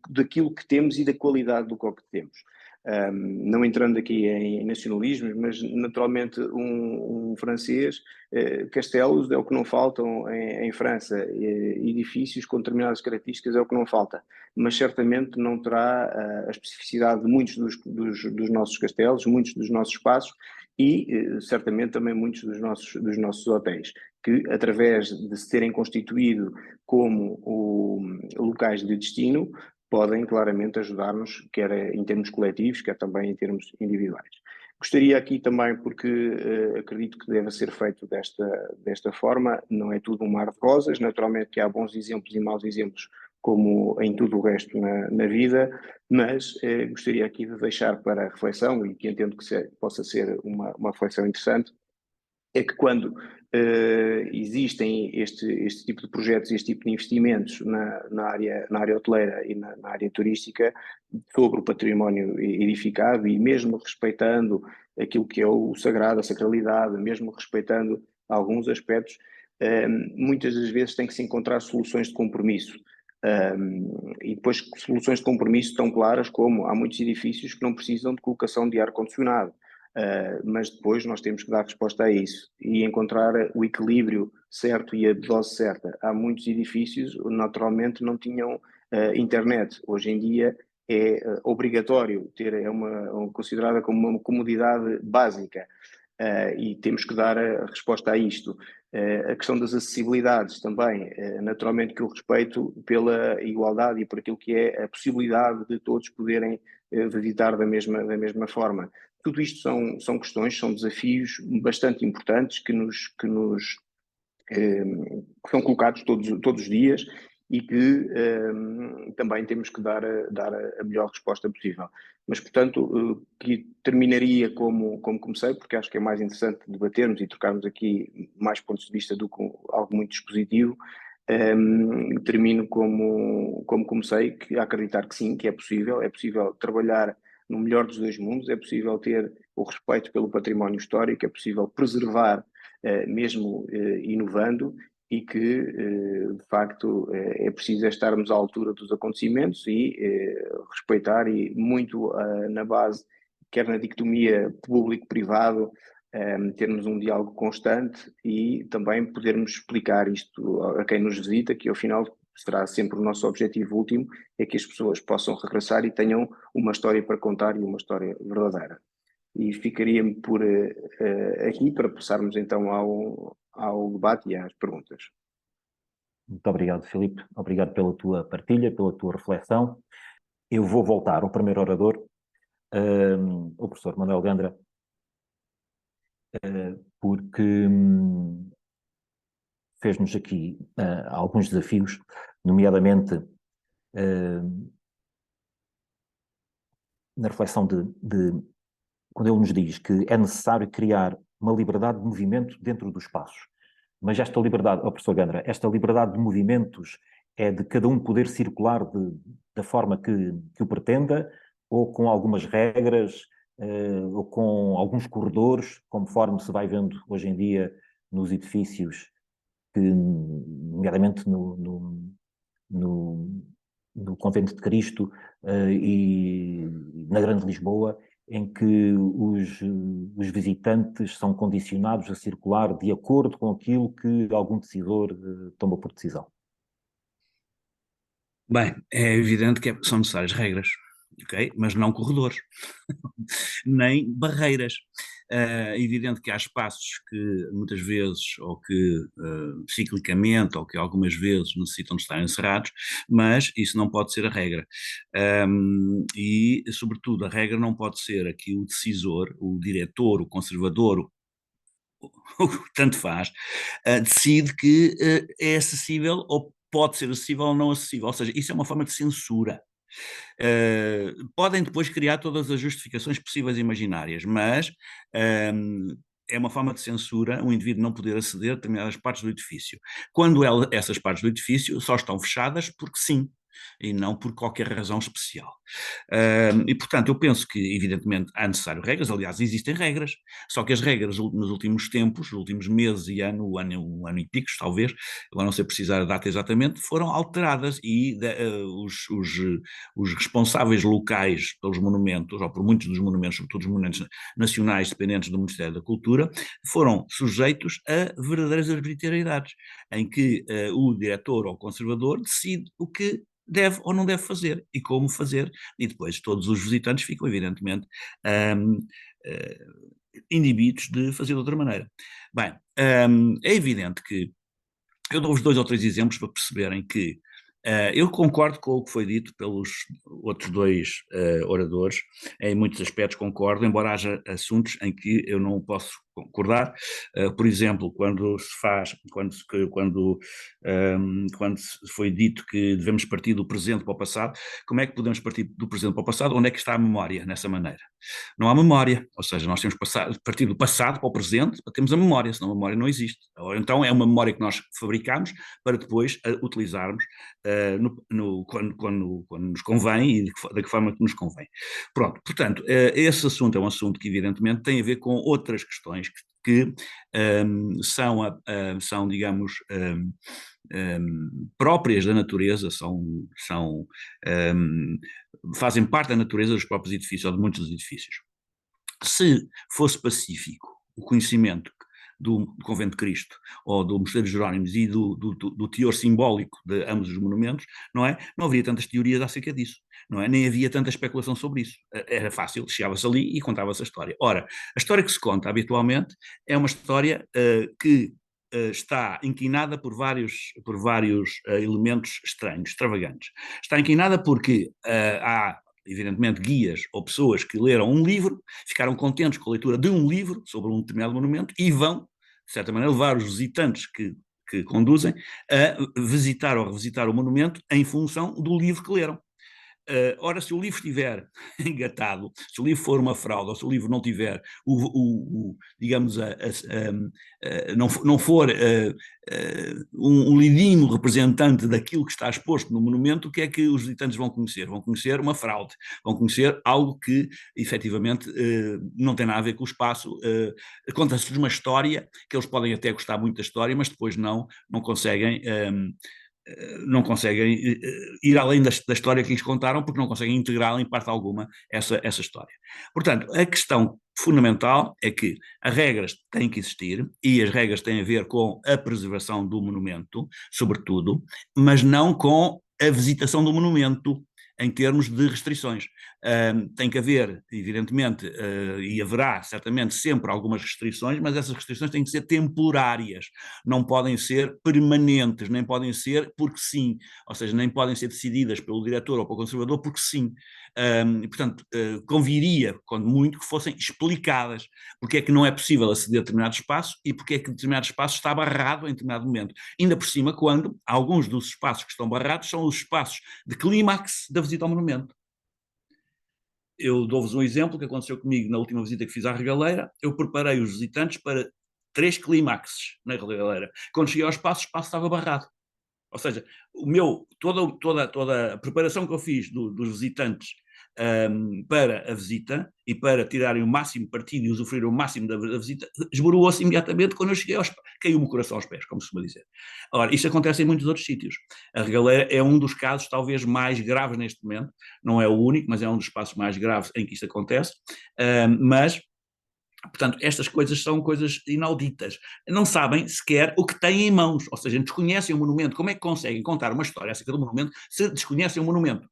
Speaker 4: daquilo que temos e da qualidade do que temos. Não entrando aqui em nacionalismos, mas naturalmente um francês, castelos é o que não faltam em França, edifícios com determinadas características é o que não falta, mas certamente não terá a especificidade de muitos dos nossos castelos, muitos dos nossos espaços e certamente também muitos dos nossos hotéis, que através de se terem constituído como locais de destino, podem claramente ajudar-nos, quer em termos coletivos, quer também em termos individuais. Gostaria aqui também, porque acredito que deve ser feito desta forma, não é tudo um mar de rosas, naturalmente que há bons exemplos e maus exemplos, como em tudo o resto na vida, mas gostaria aqui de deixar para a reflexão, e que entendo que possa ser uma reflexão interessante, é que quando existem este tipo de projetos, este tipo de investimentos na área hoteleira e na área turística, sobre o património edificado e mesmo respeitando aquilo que é o sagrado, a sacralidade, mesmo respeitando alguns aspectos, muitas das vezes tem que se encontrar soluções de compromisso. E depois soluções de compromisso tão claras como há muitos edifícios que não precisam de colocação de ar-condicionado. Mas depois nós temos que dar resposta a isso e encontrar o equilíbrio certo e a dose certa. Há muitos edifícios que naturalmente não tinham internet. Hoje em dia é obrigatório ter, considerada como uma comodidade básica e temos que dar a resposta a isto. A questão das acessibilidades também, naturalmente que eu respeito pela igualdade e por aquilo que é a possibilidade de todos poderem visitar da mesma forma. Tudo isto são questões, são desafios bastante importantes que são colocados todos os dias e que também temos que dar a melhor resposta possível. Mas, portanto, que terminaria como comecei, porque acho que é mais interessante debatermos e trocarmos aqui mais pontos de vista do que algo muito dispositivo. Termino como comecei, que acreditar que sim, que é possível trabalhar no melhor dos dois mundos, é possível ter o respeito pelo património histórico, é possível preservar, mesmo inovando, e que, de facto, é preciso estarmos à altura dos acontecimentos e respeitar, e muito na base, quer na dicotomia público-privado, termos um diálogo constante e também podermos explicar isto a quem nos visita, que ao final será sempre o nosso objetivo último, é que as pessoas possam regressar e tenham uma história para contar e uma história verdadeira. E ficaria-me por aqui para passarmos então ao debate e às perguntas.
Speaker 1: Muito obrigado, Filipe. Obrigado pela tua partilha, pela tua reflexão. Eu vou voltar ao primeiro orador, o professor Manuel Gandra, porque fez-nos aqui alguns desafios, nomeadamente na reflexão de quando ele nos diz que é necessário criar uma liberdade de movimento dentro dos espaços. Mas esta liberdade, professor Gandra, esta liberdade de movimentos é de cada um poder circular da forma que o pretenda, ou com algumas regras, ou com alguns corredores, conforme se vai vendo hoje em dia nos edifícios, nomeadamente no Convento de Cristo e na Grande Lisboa, em que os visitantes são condicionados a circular de acordo com aquilo que algum decisor toma por decisão.
Speaker 2: Bem, é evidente que são necessárias regras, ok? Mas não corredores, nem barreiras. É evidente que há espaços que muitas vezes, ou que ciclicamente, ou que algumas vezes necessitam de estar encerrados, mas isso não pode ser a regra. E, sobretudo, a regra não pode ser aqui o decisor, o diretor, o conservador, o que tanto faz, decide que é acessível ou pode ser acessível ou não acessível. Ou seja, isso é uma forma de censura. Podem depois criar todas as justificações possíveis e imaginárias, mas é uma forma de censura um indivíduo não poder aceder a determinadas partes do edifício. Quando essas partes do edifício só estão fechadas porque sim, e não por qualquer razão especial. E, portanto, eu penso que, evidentemente, há necessário regras, aliás, existem regras, só que as regras nos últimos tempos, nos últimos meses e um ano e picos, talvez, agora não sei precisar a data exatamente, foram alteradas e os responsáveis locais pelos monumentos, ou por muitos dos monumentos, sobretudo os monumentos nacionais dependentes do Ministério da Cultura, foram sujeitos a verdadeiras arbitrariedades, em que o diretor ou o conservador decide o que deve ou não deve fazer e como fazer, e depois todos os visitantes ficam, evidentemente, inibidos de fazer de outra maneira. Bem, é evidente que eu dou-vos 2 ou 3 exemplos para perceberem que eu concordo com o que foi dito pelos outros 2 oradores, em muitos aspectos concordo, embora haja assuntos em que eu não posso concordar. Por exemplo, quando se foi dito que devemos partir do presente para o passado, como é que podemos partir do presente para o passado? Onde é que está a memória nessa maneira? Não há memória, ou seja, nós temos que partir do passado para o presente para termos a memória, senão a memória não existe. Ou então é uma memória que nós fabricamos para depois utilizarmos quando nos convém e da que forma que nos convém. Pronto, portanto, esse assunto é um assunto que evidentemente tem a ver com outras questões que são, digamos, próprias da natureza, fazem parte da natureza dos próprios edifícios, ou de muitos dos edifícios. Se fosse pacífico o conhecimento do Convento de Cristo ou do Mosteiro de Jerónimos e do teor simbólico de ambos os monumentos, não é? Não haveria tantas teorias acerca disso, não é? Nem havia tanta especulação sobre isso. Era fácil, chegava-se ali e contava-se a história. Ora, a história que se conta habitualmente é uma história que está inquinada por vários elementos estranhos, extravagantes. Está inquinada porque há evidentemente guias ou pessoas que leram um livro, ficaram contentes com a leitura de um livro sobre um determinado monumento e vão, de certa maneira, levar os visitantes que conduzem a visitar ou revisitar o monumento em função do livro que leram. Ora, se o livro estiver engatado, se o livro for uma fraude, ou se o livro não tiver, digamos, não for um lidimo representante daquilo que está exposto no monumento, o que é que os visitantes vão conhecer? Vão conhecer uma fraude, vão conhecer algo que, efetivamente, não tem nada a ver com o espaço. Conta-se uma história, que eles podem até gostar muito da história, mas depois não conseguem ir além da história que lhes contaram, porque não conseguem integrá-la em parte alguma essa história. Portanto, a questão fundamental é que as regras têm que existir, e as regras têm a ver com a preservação do monumento, sobretudo, mas não com a visitação do monumento em termos de restrições. Tem que haver, evidentemente, e haverá certamente sempre algumas restrições, mas essas restrições têm que ser temporárias, não podem ser permanentes, nem podem ser porque sim, ou seja, nem podem ser decididas pelo diretor ou pelo conservador porque sim. E, portanto, conviria, quando muito, que fossem explicadas porque é que não é possível aceder a determinado espaço e porque é que determinado espaço está barrado em determinado momento. Ainda por cima, quando alguns dos espaços que estão barrados são os espaços de clímax da visita ao monumento. eu dou-vos um exemplo que aconteceu comigo na última visita que fiz à Regaleira. Eu preparei os visitantes para 3 clímaxes na Regaleira. Quando cheguei ao espaço, o espaço estava barrado. Ou seja, toda a preparação que eu fiz dos visitantes para a visita e para tirarem o máximo partido e usufruir o máximo da visita, esboroou-se imediatamente quando eu cheguei aos pés. Caiu-me o coração aos pés, como se costuma dizer. Ora, isto acontece em muitos outros sítios. A Regaleira é um dos casos talvez mais graves neste momento, não é o único, mas é um dos espaços mais graves em que isto acontece, mas... Portanto, estas coisas são coisas inauditas. Não sabem sequer o que têm em mãos, ou seja, desconhecem o monumento. Como é que conseguem contar uma história acerca do monumento se desconhecem o monumento?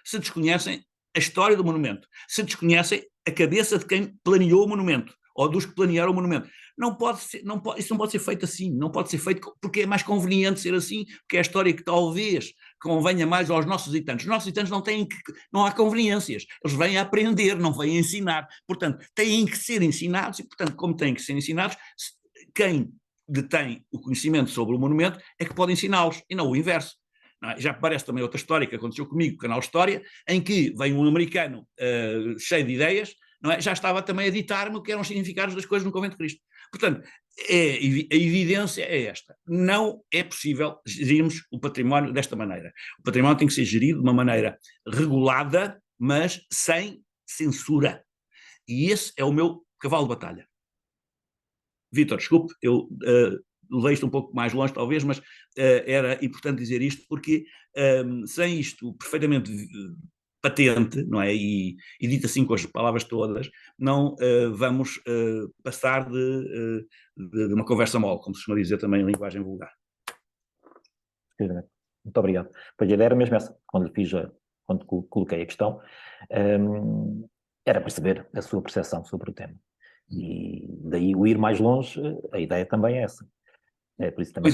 Speaker 2: Se desconhecem a história do monumento? Se desconhecem a cabeça de quem planeou o monumento? Ou dos que planearam o monumento? Não pode ser, isso não pode ser feito assim, não pode ser feito porque é mais conveniente ser assim, porque é a história que talvez convenha mais aos nossos visitantes. Os nossos visitantes não há conveniências, eles vêm a aprender, não vêm a ensinar, portanto, têm que ser ensinados e, portanto, como têm que ser ensinados, quem detém o conhecimento sobre o monumento é que pode ensiná-los, e não o inverso. Não é? Já parece também outra história que aconteceu comigo, o canal História, em que vem um americano cheio de ideias, não é? Já estava também a ditar-me o que eram os significados das coisas no Convento de Cristo. Portanto, a evidência é esta. Não é possível gerirmos o património desta maneira. O património tem que ser gerido de uma maneira regulada, mas sem censura. E esse é o meu cavalo de batalha. Vítor, desculpe, eu levei isto um pouco mais longe talvez, mas era importante dizer isto porque sem isto perfeitamente patente, não é? E dito assim com as palavras todas, não vamos passar de uma conversa mole, como se costuma dizer também em linguagem vulgar.
Speaker 1: Muito obrigado. Pois a ideia era mesmo essa, quando coloquei a questão, era perceber a sua percepção sobre o tema. E daí o ir mais longe, a ideia também é essa. Por isso também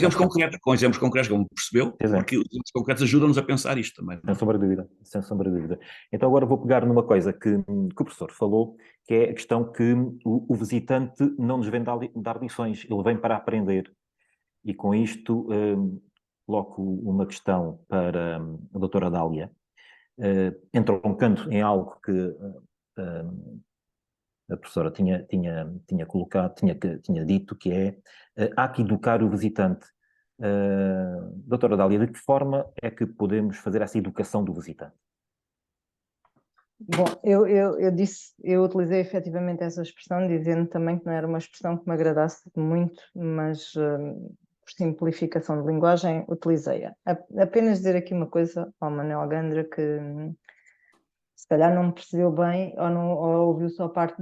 Speaker 2: com exemplos concretos, como percebeu, porque os exemplos concretos ajudam-nos a pensar isto também.
Speaker 1: Sem sombra de dúvida, sem sombra de dúvida. Então agora vou pegar numa coisa que o professor falou, que é a questão que o visitante não nos vem dar lições, ele vem para aprender. E com isto coloco uma questão para a doutora Dália. Entrou um canto em algo que a professora tinha colocado, tinha dito, que é há que educar o visitante. Doutora Dália, de que forma é que podemos fazer essa educação do visitante?
Speaker 3: Bom, eu utilizei efetivamente essa expressão, dizendo também que não era uma expressão que me agradasse muito, mas por simplificação de linguagem utilizei-a. Apenas dizer aqui uma coisa ao Manuel Gandra, que se calhar não me percebeu bem ou ouviu só parte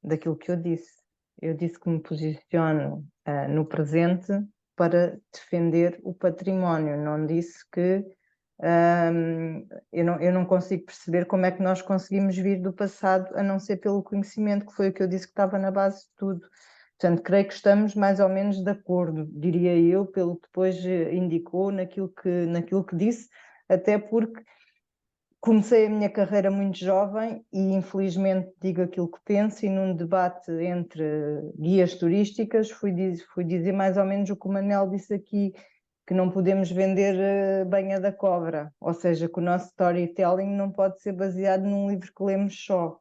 Speaker 3: daquilo que eu disse. Eu disse que me posiciono no presente para defender o património, não disse que eu não consigo perceber como é que nós conseguimos vir do passado a não ser pelo conhecimento, que foi o que eu disse que estava na base de tudo. Portanto, creio que estamos mais ou menos de acordo, diria eu, pelo que depois indicou naquilo que disse, até porque comecei a minha carreira muito jovem e infelizmente digo aquilo que penso, e num debate entre guias turísticas fui dizer mais ou menos o que o Manel disse aqui, que não podemos vender banha da cobra, ou seja, que o nosso storytelling não pode ser baseado num livro que lemos só.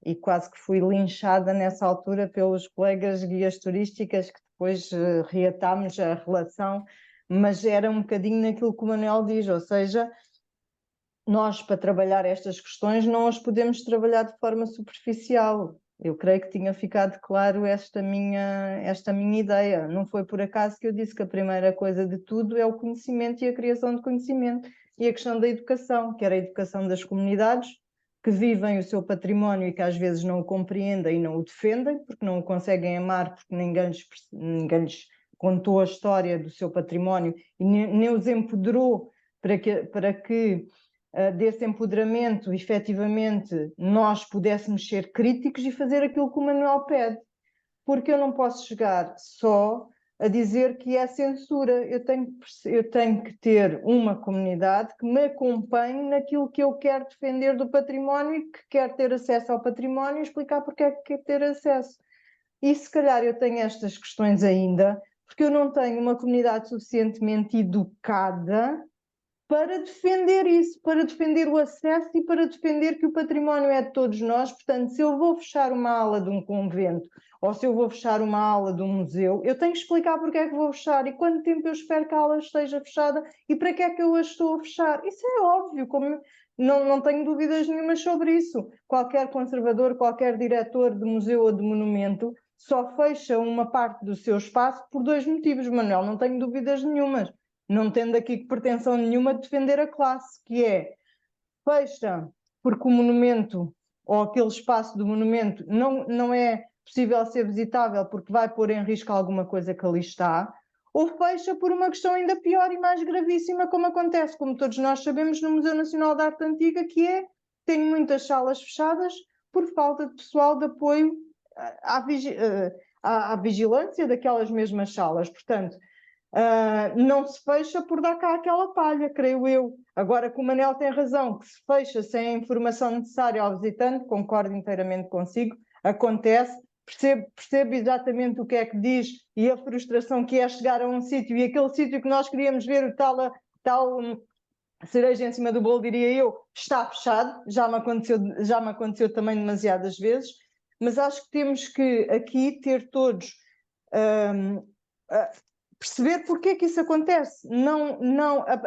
Speaker 3: E quase que fui linchada nessa altura pelos colegas guias turísticas, que depois reatámos a relação, mas era um bocadinho naquilo que o Manuel diz, ou seja, nós, para trabalhar estas questões, não as podemos trabalhar de forma superficial. Eu creio que tinha ficado claro esta minha ideia. Não foi por acaso que eu disse que a primeira coisa de tudo é o conhecimento e a criação de conhecimento e a questão da educação, que era a educação das comunidades que vivem o seu património e que às vezes não o compreendem e não o defendem, porque não o conseguem amar, porque ninguém lhes contou a história do seu património e nem os empoderou para que desse empoderamento, efetivamente, nós pudéssemos ser críticos e fazer aquilo que o Manuel pede. Porque eu não posso chegar só a dizer que é censura. Eu tenho que ter uma comunidade que me acompanhe naquilo que eu quero defender do património e que quer ter acesso ao património e explicar porque é que quer ter acesso. E se calhar eu tenho estas questões ainda, porque eu não tenho uma comunidade suficientemente educada para defender isso, para defender o acesso e para defender que o património é de todos nós. Portanto, se eu vou fechar uma ala de um convento ou se eu vou fechar uma ala de um museu, eu tenho que explicar porque é que vou fechar e quanto tempo eu espero que a ala esteja fechada e para que é que eu a estou a fechar. Isso é óbvio, como não tenho dúvidas nenhumas sobre isso. Qualquer conservador, qualquer diretor de museu ou de monumento só fecha uma parte do seu espaço por 2 motivos, Manuel, não tenho dúvidas nenhumas. Não tendo aqui pretensão nenhuma de defender a classe, que é fecha porque o monumento ou aquele espaço do monumento não é possível ser visitável porque vai pôr em risco alguma coisa que ali está, ou fecha por uma questão ainda pior e mais gravíssima, como acontece, como todos nós sabemos, no Museu Nacional de Arte Antiga, que é, tem muitas salas fechadas por falta de pessoal de apoio à vigilância daquelas mesmas salas. Portanto, não se fecha por dar cá aquela palha, creio eu. Agora que o Manel tem razão, que se fecha sem a informação necessária ao visitante, concordo inteiramente consigo, acontece, percebo exatamente o que é que diz e a frustração que é chegar a um sítio e aquele sítio que nós queríamos ver, o tal cereja em cima do bolo, diria eu, está fechado, já me aconteceu também demasiadas vezes, mas acho que temos que aqui ter todos... perceber porque é que isso acontece.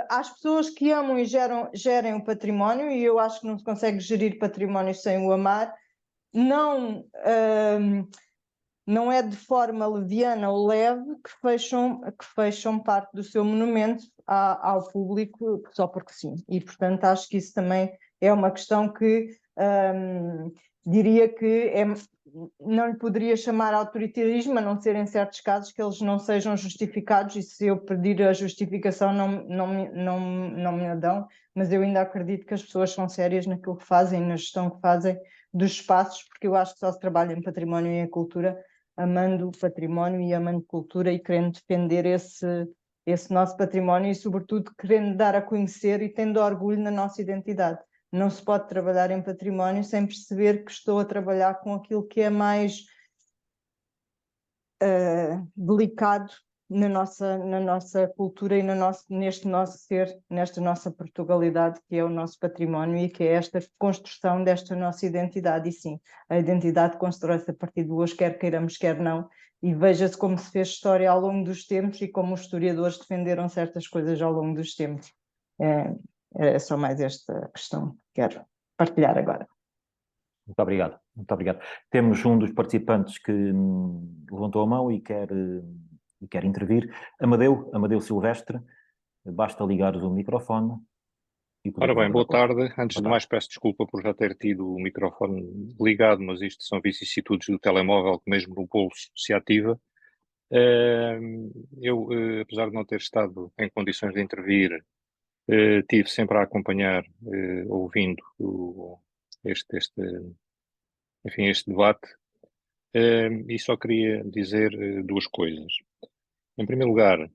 Speaker 3: As pessoas que amam e gerem o património, e eu acho que não se consegue gerir património sem o amar, não é de forma leviana ou leve que fecham parte do seu monumento ao público só porque sim. E, portanto, acho que isso também é uma questão que diria que não lhe poderia chamar autoritarismo, a não ser em certos casos que eles não sejam justificados, e se eu pedir a justificação não me a dão, mas eu ainda acredito que as pessoas são sérias naquilo que fazem, na gestão que fazem dos espaços, porque eu acho que só se trabalha em património e em cultura amando o património e amando cultura e querendo defender esse nosso património e, sobretudo, querendo dar a conhecer e tendo orgulho na nossa identidade. Não se pode trabalhar em património sem perceber que estou a trabalhar com aquilo que é mais delicado na nossa cultura e neste nosso ser, nesta nossa Portugalidade, que é o nosso património e que é esta construção desta nossa identidade. E sim, a identidade constrói-se a partir de hoje, quer queiramos, quer não, e veja-se como se fez história ao longo dos tempos e como os historiadores defenderam certas coisas ao longo dos tempos. É só mais esta questão que quero partilhar agora.
Speaker 1: Muito obrigado, muito obrigado. Temos um dos participantes que levantou a mão e quer intervir. Amadeu Silvestre, basta ligar o microfone.
Speaker 6: Ora bem, boa tarde. Antes de mais, peço desculpa por já ter tido o microfone ligado, mas isto são vicissitudes do telemóvel que mesmo no bolso se ativa. Eu, apesar de não ter estado em condições de intervir, tive sempre a acompanhar, ouvindo este debate, e só queria dizer duas coisas. Em primeiro lugar,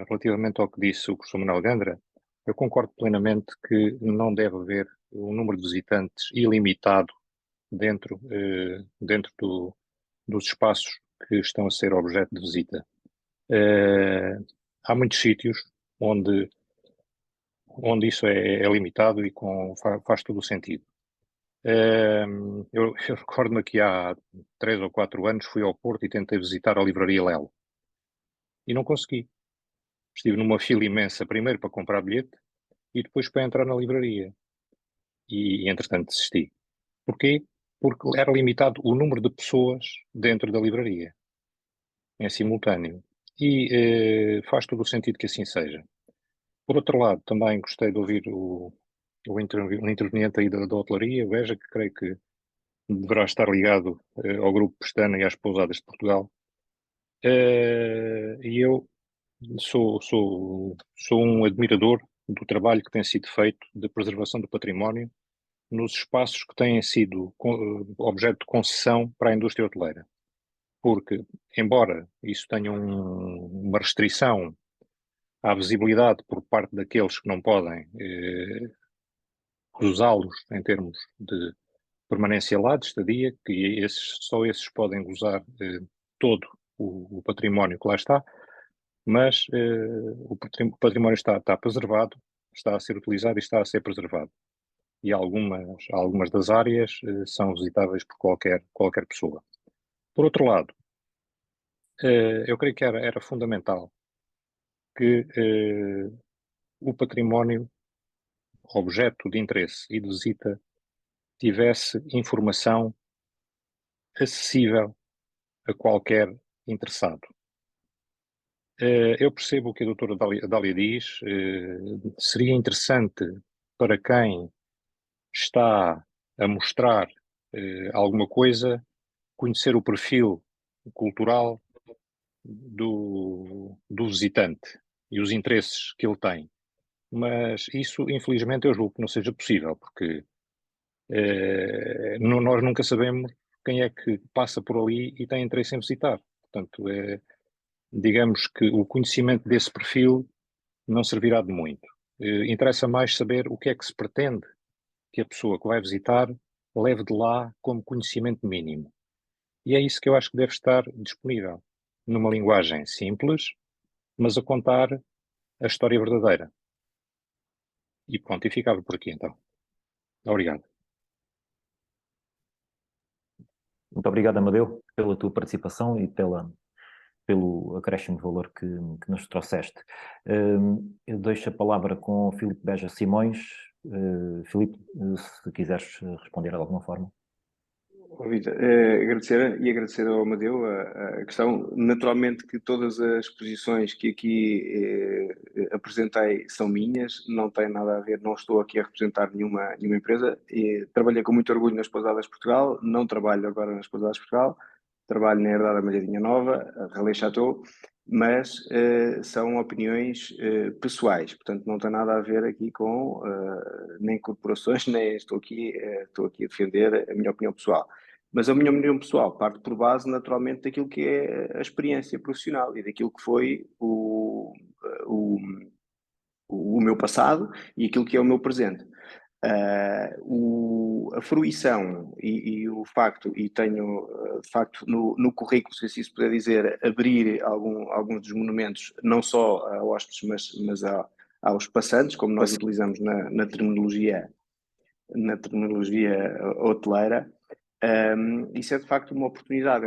Speaker 6: relativamente ao que disse o professor Manuel Gandra, eu concordo plenamente que não deve haver um número de visitantes ilimitado dentro dos espaços que estão a ser objeto de visita. Há muitos sítios onde isso é limitado e faz todo o sentido. Eu recordo-me que há 3 ou 4 anos fui ao Porto e tentei visitar a livraria Lelo. E não consegui. Estive numa fila imensa, primeiro para comprar bilhete e depois para entrar na livraria. E entretanto desisti. Porquê? Porque era limitado o número de pessoas dentro da livraria, em simultâneo. E faz todo o sentido que assim seja. Por outro lado, também gostei de ouvir o interveniente aí da hotelaria, Veja, que creio que deverá estar ligado ao Grupo Pestana e às Pousadas de Portugal. E eu sou um admirador do trabalho que tem sido feito de preservação do património nos espaços que têm sido objeto de concessão para a indústria hoteleira. Porque, embora isso tenha uma restrição à visibilidade por parte daqueles que não podem usá-los em termos de permanência lá, de estadia, que só esses podem gozar todo o património que lá está, mas o património está preservado, está a ser utilizado e está a ser preservado. E algumas das áreas são visitáveis por qualquer pessoa. Por outro lado, eu creio que era fundamental que o património, objeto de interesse e de visita, tivesse informação acessível a qualquer interessado. Eu percebo o que a doutora Dália diz, seria interessante para quem está a mostrar alguma coisa, conhecer o perfil cultural do visitante e os interesses que ele tem. Mas isso, infelizmente, eu julgo que não seja possível, porque nós nunca sabemos quem é que passa por ali e tem interesse em visitar. Portanto, digamos que o conhecimento desse perfil não servirá de muito. Interessa mais saber o que é que se pretende que a pessoa que vai visitar leve de lá como conhecimento mínimo. E é isso que eu acho que deve estar disponível, numa linguagem simples, mas a contar a história verdadeira. E pronto, e ficava por aqui então. Obrigado.
Speaker 1: Muito obrigado, Amadeu, pela tua participação e pelo acréscimo de valor que nos trouxeste. Eu deixo a palavra com o Filipe Beja Simões. Filipe, se quiseres responder de alguma forma.
Speaker 4: Vitor, agradecer ao Amadeu a questão. Naturalmente que todas as posições que aqui apresentei são minhas, não tem nada a ver, não estou aqui a representar nenhuma empresa. Trabalhei com muito orgulho nas Pousadas Portugal, não trabalho agora nas Pousadas Portugal, trabalho na Herdade Malhadinha Nova, a Relais Chateau, mas são opiniões pessoais, portanto não tem nada a ver aqui com nem corporações, nem estou aqui a defender a minha opinião pessoal. Mas a minha opinião pessoal parte por base, naturalmente, daquilo que é a experiência profissional e daquilo que foi o meu passado e aquilo que é o meu presente. A fruição e o facto, e tenho de facto no currículo, se assim se puder dizer, abrir alguns dos monumentos, não só a hóspedes, mas aos passantes, como nós utilizamos na terminologia hoteleira. Isso é de facto uma oportunidade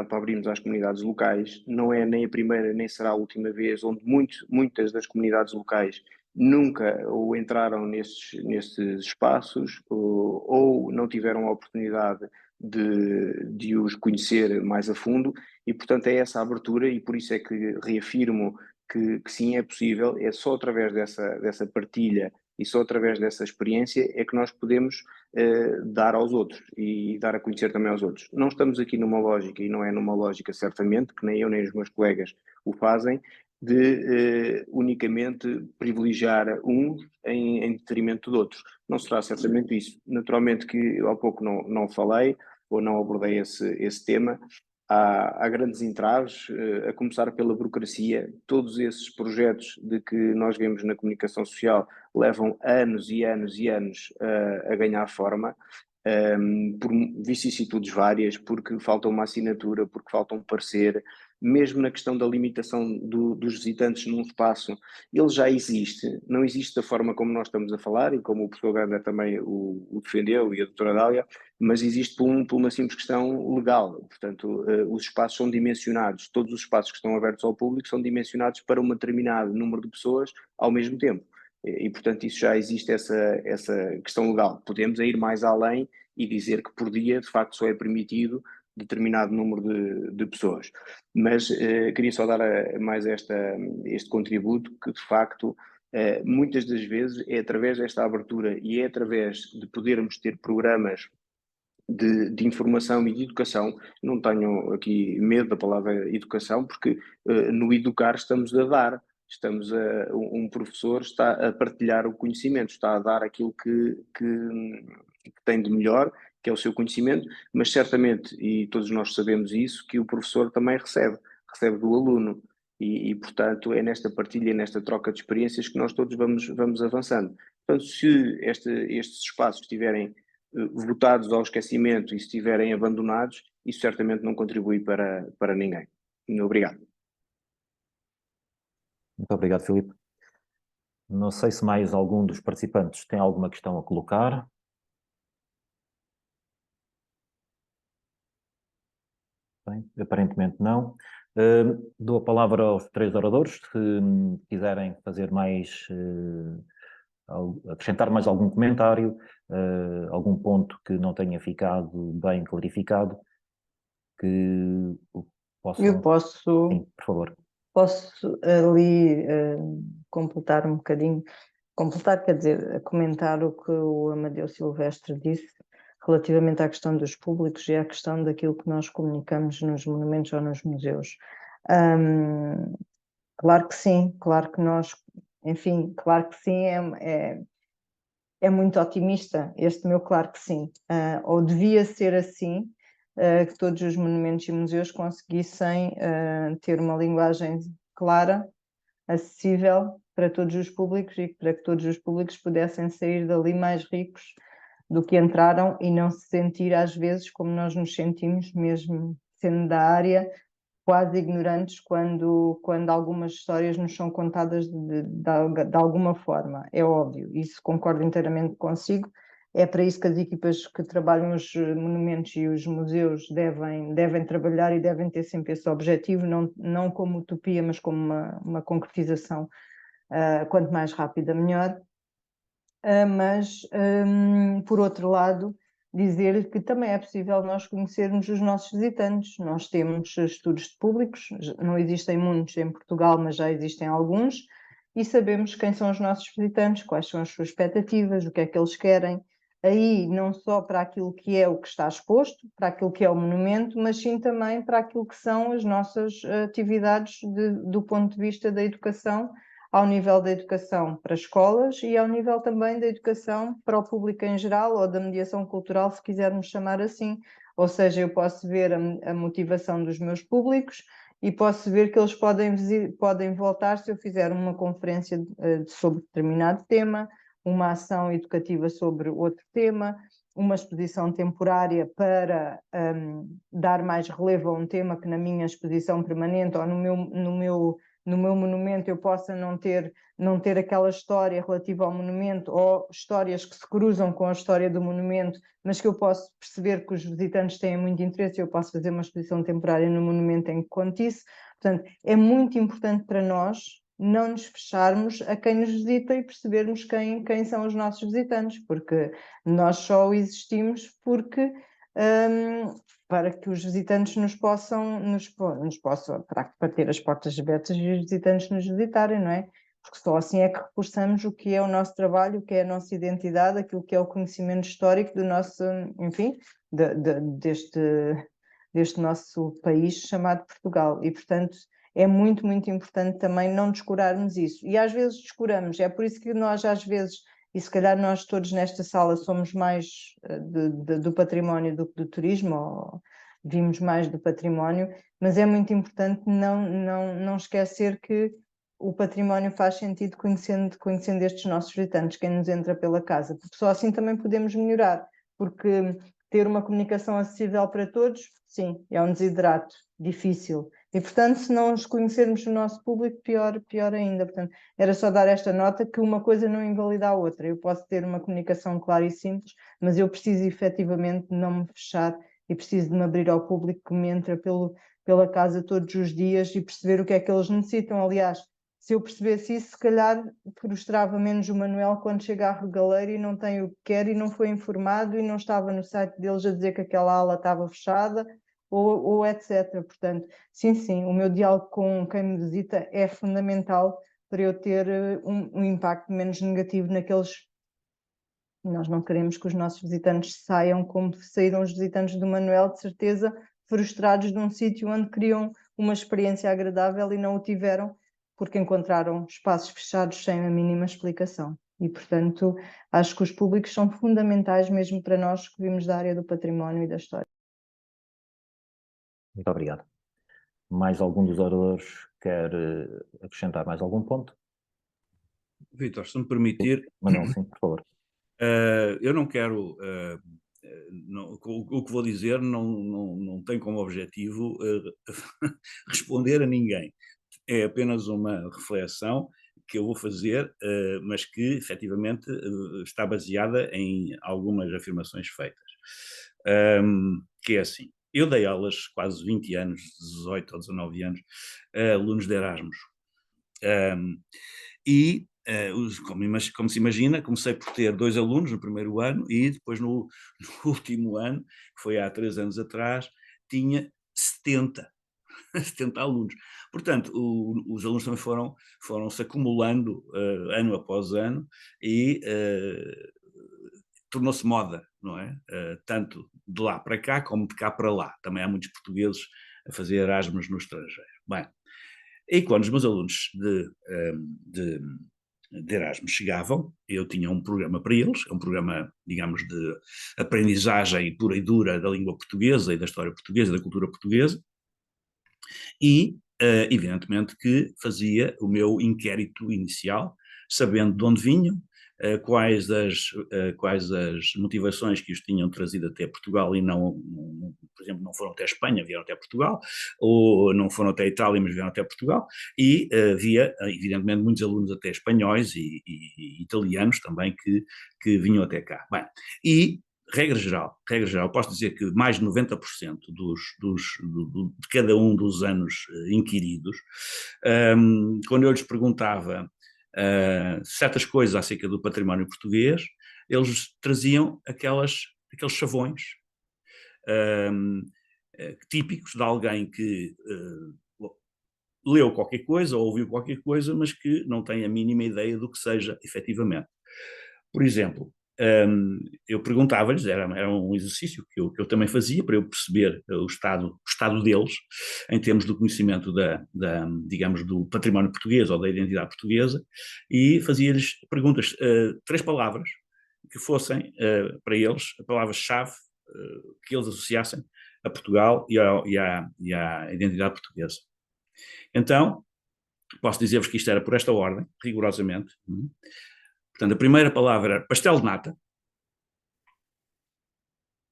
Speaker 4: para abrirmos às comunidades locais. Não é nem a primeira nem será a última vez onde muitas das comunidades locais nunca ou entraram nestes espaços ou não tiveram a oportunidade de os conhecer mais a fundo, e portanto é essa abertura, e por isso é que reafirmo que sim, é possível. É só através dessa partilha e só através dessa experiência é que nós podemos dar aos outros e dar a conhecer também aos outros. Não estamos aqui numa lógica, e não é numa lógica certamente, que nem eu nem os meus colegas o fazem, de unicamente privilegiar uns em detrimento de outros. Não será certamente isso. Naturalmente que há pouco não falei ou não abordei esse tema. Há grandes entraves, a começar pela burocracia. Todos esses projetos de que nós vemos na comunicação social levam anos e anos e anos a ganhar forma, por vicissitudes várias, porque falta uma assinatura, porque falta um parecer. Mesmo na questão da limitação dos visitantes num espaço, ele já existe, não existe da forma como nós estamos a falar e como o professor Ganda também o defendeu e a doutora Dália, mas existe por uma simples questão legal. Portanto, os espaços são dimensionados, todos os espaços que estão abertos ao público são dimensionados para um determinado número de pessoas ao mesmo tempo. E portanto, isso já existe essa questão legal. Podemos ir mais além e dizer que por dia, de facto, só é permitido determinado número de pessoas. Mas queria só dar mais este contributo, que de facto muitas das vezes é através desta abertura e é através de podermos ter programas de informação e de educação. Não tenho aqui medo da palavra educação, porque no educar estamos a dar. Um professor está a partilhar o conhecimento, está a dar aquilo que tem de melhor, que é o seu conhecimento, mas certamente, e todos nós sabemos isso, que o professor também recebe do aluno, e portanto é nesta partilha, nesta troca de experiências que nós todos vamos avançando. Portanto, se estes espaços estiverem votados ao esquecimento e se estiverem abandonados, isso certamente não contribui para ninguém. Obrigado.
Speaker 1: Muito obrigado, Filipe. Não sei se mais algum dos participantes tem alguma questão a colocar. Bem, aparentemente não. Dou a palavra aos 3 oradores, se quiserem fazer mais, acrescentar mais algum comentário, algum ponto que não tenha ficado bem clarificado, que possam...
Speaker 3: Eu posso...
Speaker 1: Sim, por favor.
Speaker 3: Posso ali completar um bocadinho, completar quer dizer, comentar o que o Amadeu Silvestre disse relativamente à questão dos públicos e à questão daquilo que nós comunicamos nos monumentos ou nos museus. Claro que sim, claro que nós, enfim, claro que sim, é muito otimista este meu claro que sim, ou devia ser assim, que todos os monumentos e museus conseguissem ter uma linguagem clara, acessível para todos os públicos e para que todos os públicos pudessem sair dali mais ricos do que entraram e não se sentir às vezes como nós nos sentimos, mesmo sendo da área, quase ignorantes quando algumas histórias nos são contadas de alguma forma. É óbvio, isso concordo inteiramente consigo. É para isso que as equipas que trabalham os monumentos e os museus devem trabalhar e devem ter sempre esse objetivo, não como utopia, mas como uma concretização, quanto mais rápida, melhor. Mas, por outro lado, dizer que também é possível nós conhecermos os nossos visitantes. Nós temos estudos de públicos, não existem muitos em Portugal, mas já existem alguns, e sabemos quem são os nossos visitantes, quais são as suas expectativas, o que é que eles querem. Aí, não só para aquilo que é o que está exposto, para aquilo que é o monumento, mas sim também para aquilo que são as nossas atividades do ponto de vista da educação, ao nível da educação para escolas e ao nível também da educação para o público em geral, ou da mediação cultural, se quisermos chamar assim. Ou seja, eu posso ver a motivação dos meus públicos e posso ver que eles podem voltar se eu fizer uma conferência sobre determinado tema, uma ação educativa sobre outro tema, uma exposição temporária para dar mais relevo a um tema que na minha exposição permanente ou no meu monumento eu possa não ter aquela história relativa ao monumento ou histórias que se cruzam com a história do monumento, mas que eu posso perceber que os visitantes têm muito interesse e eu posso fazer uma exposição temporária no monumento em que conte isso. Portanto, é muito importante para nós não nos fecharmos a quem nos visita e percebermos quem são os nossos visitantes, porque nós só existimos porque... para que os visitantes nos possam para ter as portas abertas e os visitantes nos visitarem, não é? Porque só assim é que reforçamos o que é o nosso trabalho, o que é a nossa identidade, aquilo que é o conhecimento histórico do nosso, enfim, deste nosso país chamado Portugal. E, portanto, é muito, muito importante também não descurarmos isso. E às vezes descuramos, é por isso que nós às vezes... E se calhar nós todos nesta sala somos mais do património do que do turismo, ou vimos mais do património, mas é muito importante não esquecer que o património faz sentido conhecendo estes nossos visitantes, quem nos entra pela casa, porque só assim também podemos melhorar, porque ter uma comunicação acessível para todos, sim, é um desidrato difícil. E, portanto, se não os conhecermos o nosso público, pior ainda. Portanto, era só dar esta nota que uma coisa não invalida a outra. Eu posso ter uma comunicação clara e simples, mas eu preciso efetivamente não me fechar e preciso de me abrir ao público que me entra pela casa todos os dias e perceber o que é que eles necessitam. Aliás, se eu percebesse isso, se calhar frustrava menos o Manuel quando chega à regaleira e não tem o que quer e não foi informado e não estava no site deles a dizer que aquela aula estava fechada, ou etc. Portanto, sim, o meu diálogo com quem me visita é fundamental para eu ter um impacto menos negativo naqueles... Nós não queremos que os nossos visitantes saiam como saíram os visitantes do Manuel, de certeza, frustrados de um sítio onde queriam uma experiência agradável e não o tiveram, porque encontraram espaços fechados sem a mínima explicação. E, portanto, acho que os públicos são fundamentais mesmo para nós que vimos da área do património e da história.
Speaker 1: Muito obrigado. Mais algum dos oradores quer acrescentar mais algum ponto?
Speaker 2: Vítor, se me permitir...
Speaker 1: Manuel, sim, por favor.
Speaker 2: Eu não quero... o que vou dizer não tem como objetivo responder a ninguém. é apenas uma reflexão que eu vou fazer, mas que efetivamente está baseada em algumas afirmações feitas. Que é assim, eu dei aulas quase 20 anos, 18 ou 19 anos, a alunos de Erasmus. Como se imagina, comecei por ter 2 alunos no primeiro ano e depois no último ano, que foi há 3 anos atrás, tinha 70 alunos. Portanto, os alunos também foram-se acumulando ano após ano e tornou-se moda, não é? Tanto de lá para cá como de cá para lá. Também há muitos portugueses a fazer Erasmus no estrangeiro. Bem, e quando os meus alunos de Erasmus chegavam, eu tinha um programa para eles, um programa, digamos, de aprendizagem pura e dura da língua portuguesa e da história portuguesa, da cultura portuguesa, e, evidentemente, que fazia o meu inquérito inicial, sabendo de onde vinham, quais as motivações que os tinham trazido até Portugal e não, por exemplo, não foram até Espanha, vieram até Portugal, ou não foram até Itália, mas vieram até Portugal, e havia, evidentemente, muitos alunos até espanhóis e italianos também que vinham até cá. Bem, e regra geral, posso dizer que mais de 90% de cada um dos anos inquiridos, quando eu lhes perguntava certas coisas acerca do património português, eles traziam aqueles chavões típicos de alguém que leu qualquer coisa ou ouviu qualquer coisa, mas que não tem a mínima ideia do que seja efetivamente. Por exemplo, eu perguntava-lhes, era um exercício que eu também fazia para eu perceber o estado deles em termos do conhecimento digamos, do património português ou da identidade portuguesa, e fazia-lhes perguntas, 3 palavras que fossem para eles a palavra-chave que eles associassem a Portugal e à identidade portuguesa. Então, posso dizer-vos que isto era por esta ordem, rigorosamente. Portanto, a primeira palavra era pastel de nata,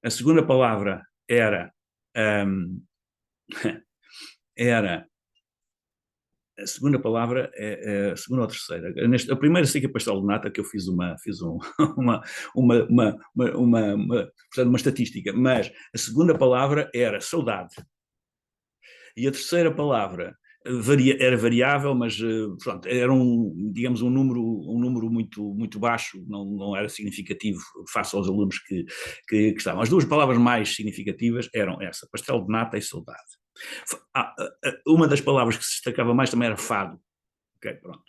Speaker 2: a segunda palavra era a segunda palavra é a segunda ou a terceira. A primeira sei que é pastel de nata, que eu fiz uma estatística, mas a segunda palavra era saudade. E a terceira palavra era variável, mas pronto, era digamos, um número muito, muito baixo, não era significativo face aos alunos que estavam. As 2 palavras mais significativas eram essa, pastel de nata e saudade. Uma das palavras que se destacava mais também era fado. Ok, pronto.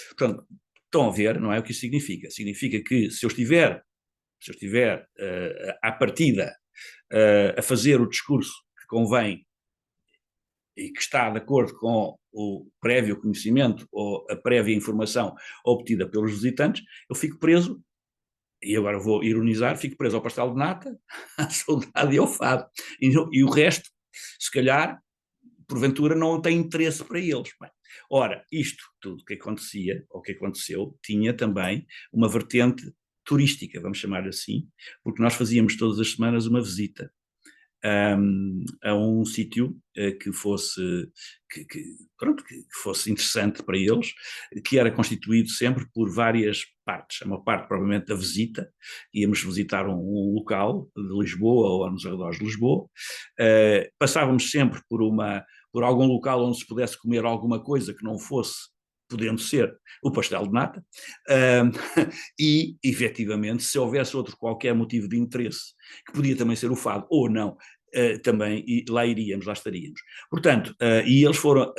Speaker 2: Portanto, estão a ver, não é o que isso significa? Significa que se eu estiver à partida a fazer o discurso que convém e que está de acordo com o prévio conhecimento ou a prévia informação obtida pelos visitantes, eu fico preso, e agora vou ironizar, fico preso ao pastel de nata, à saudade e ao fado. E o resto, se calhar, porventura, não tem interesse para eles. Bem, ora, isto tudo que acontecia, ou que aconteceu, tinha também uma vertente turística, vamos chamar assim, porque nós fazíamos todas as semanas uma visita a um sítio que fosse interessante para eles, que era constituído sempre por várias partes. Uma parte provavelmente da visita, íamos visitar um local de Lisboa ou nos arredores de Lisboa, passávamos sempre por algum local onde se pudesse comer alguma coisa que não fosse, podendo ser, o pastel de nata, e, efetivamente, se houvesse outro qualquer motivo de interesse, que podia também ser o fado, ou não, também lá estaríamos. Portanto, e eles foram,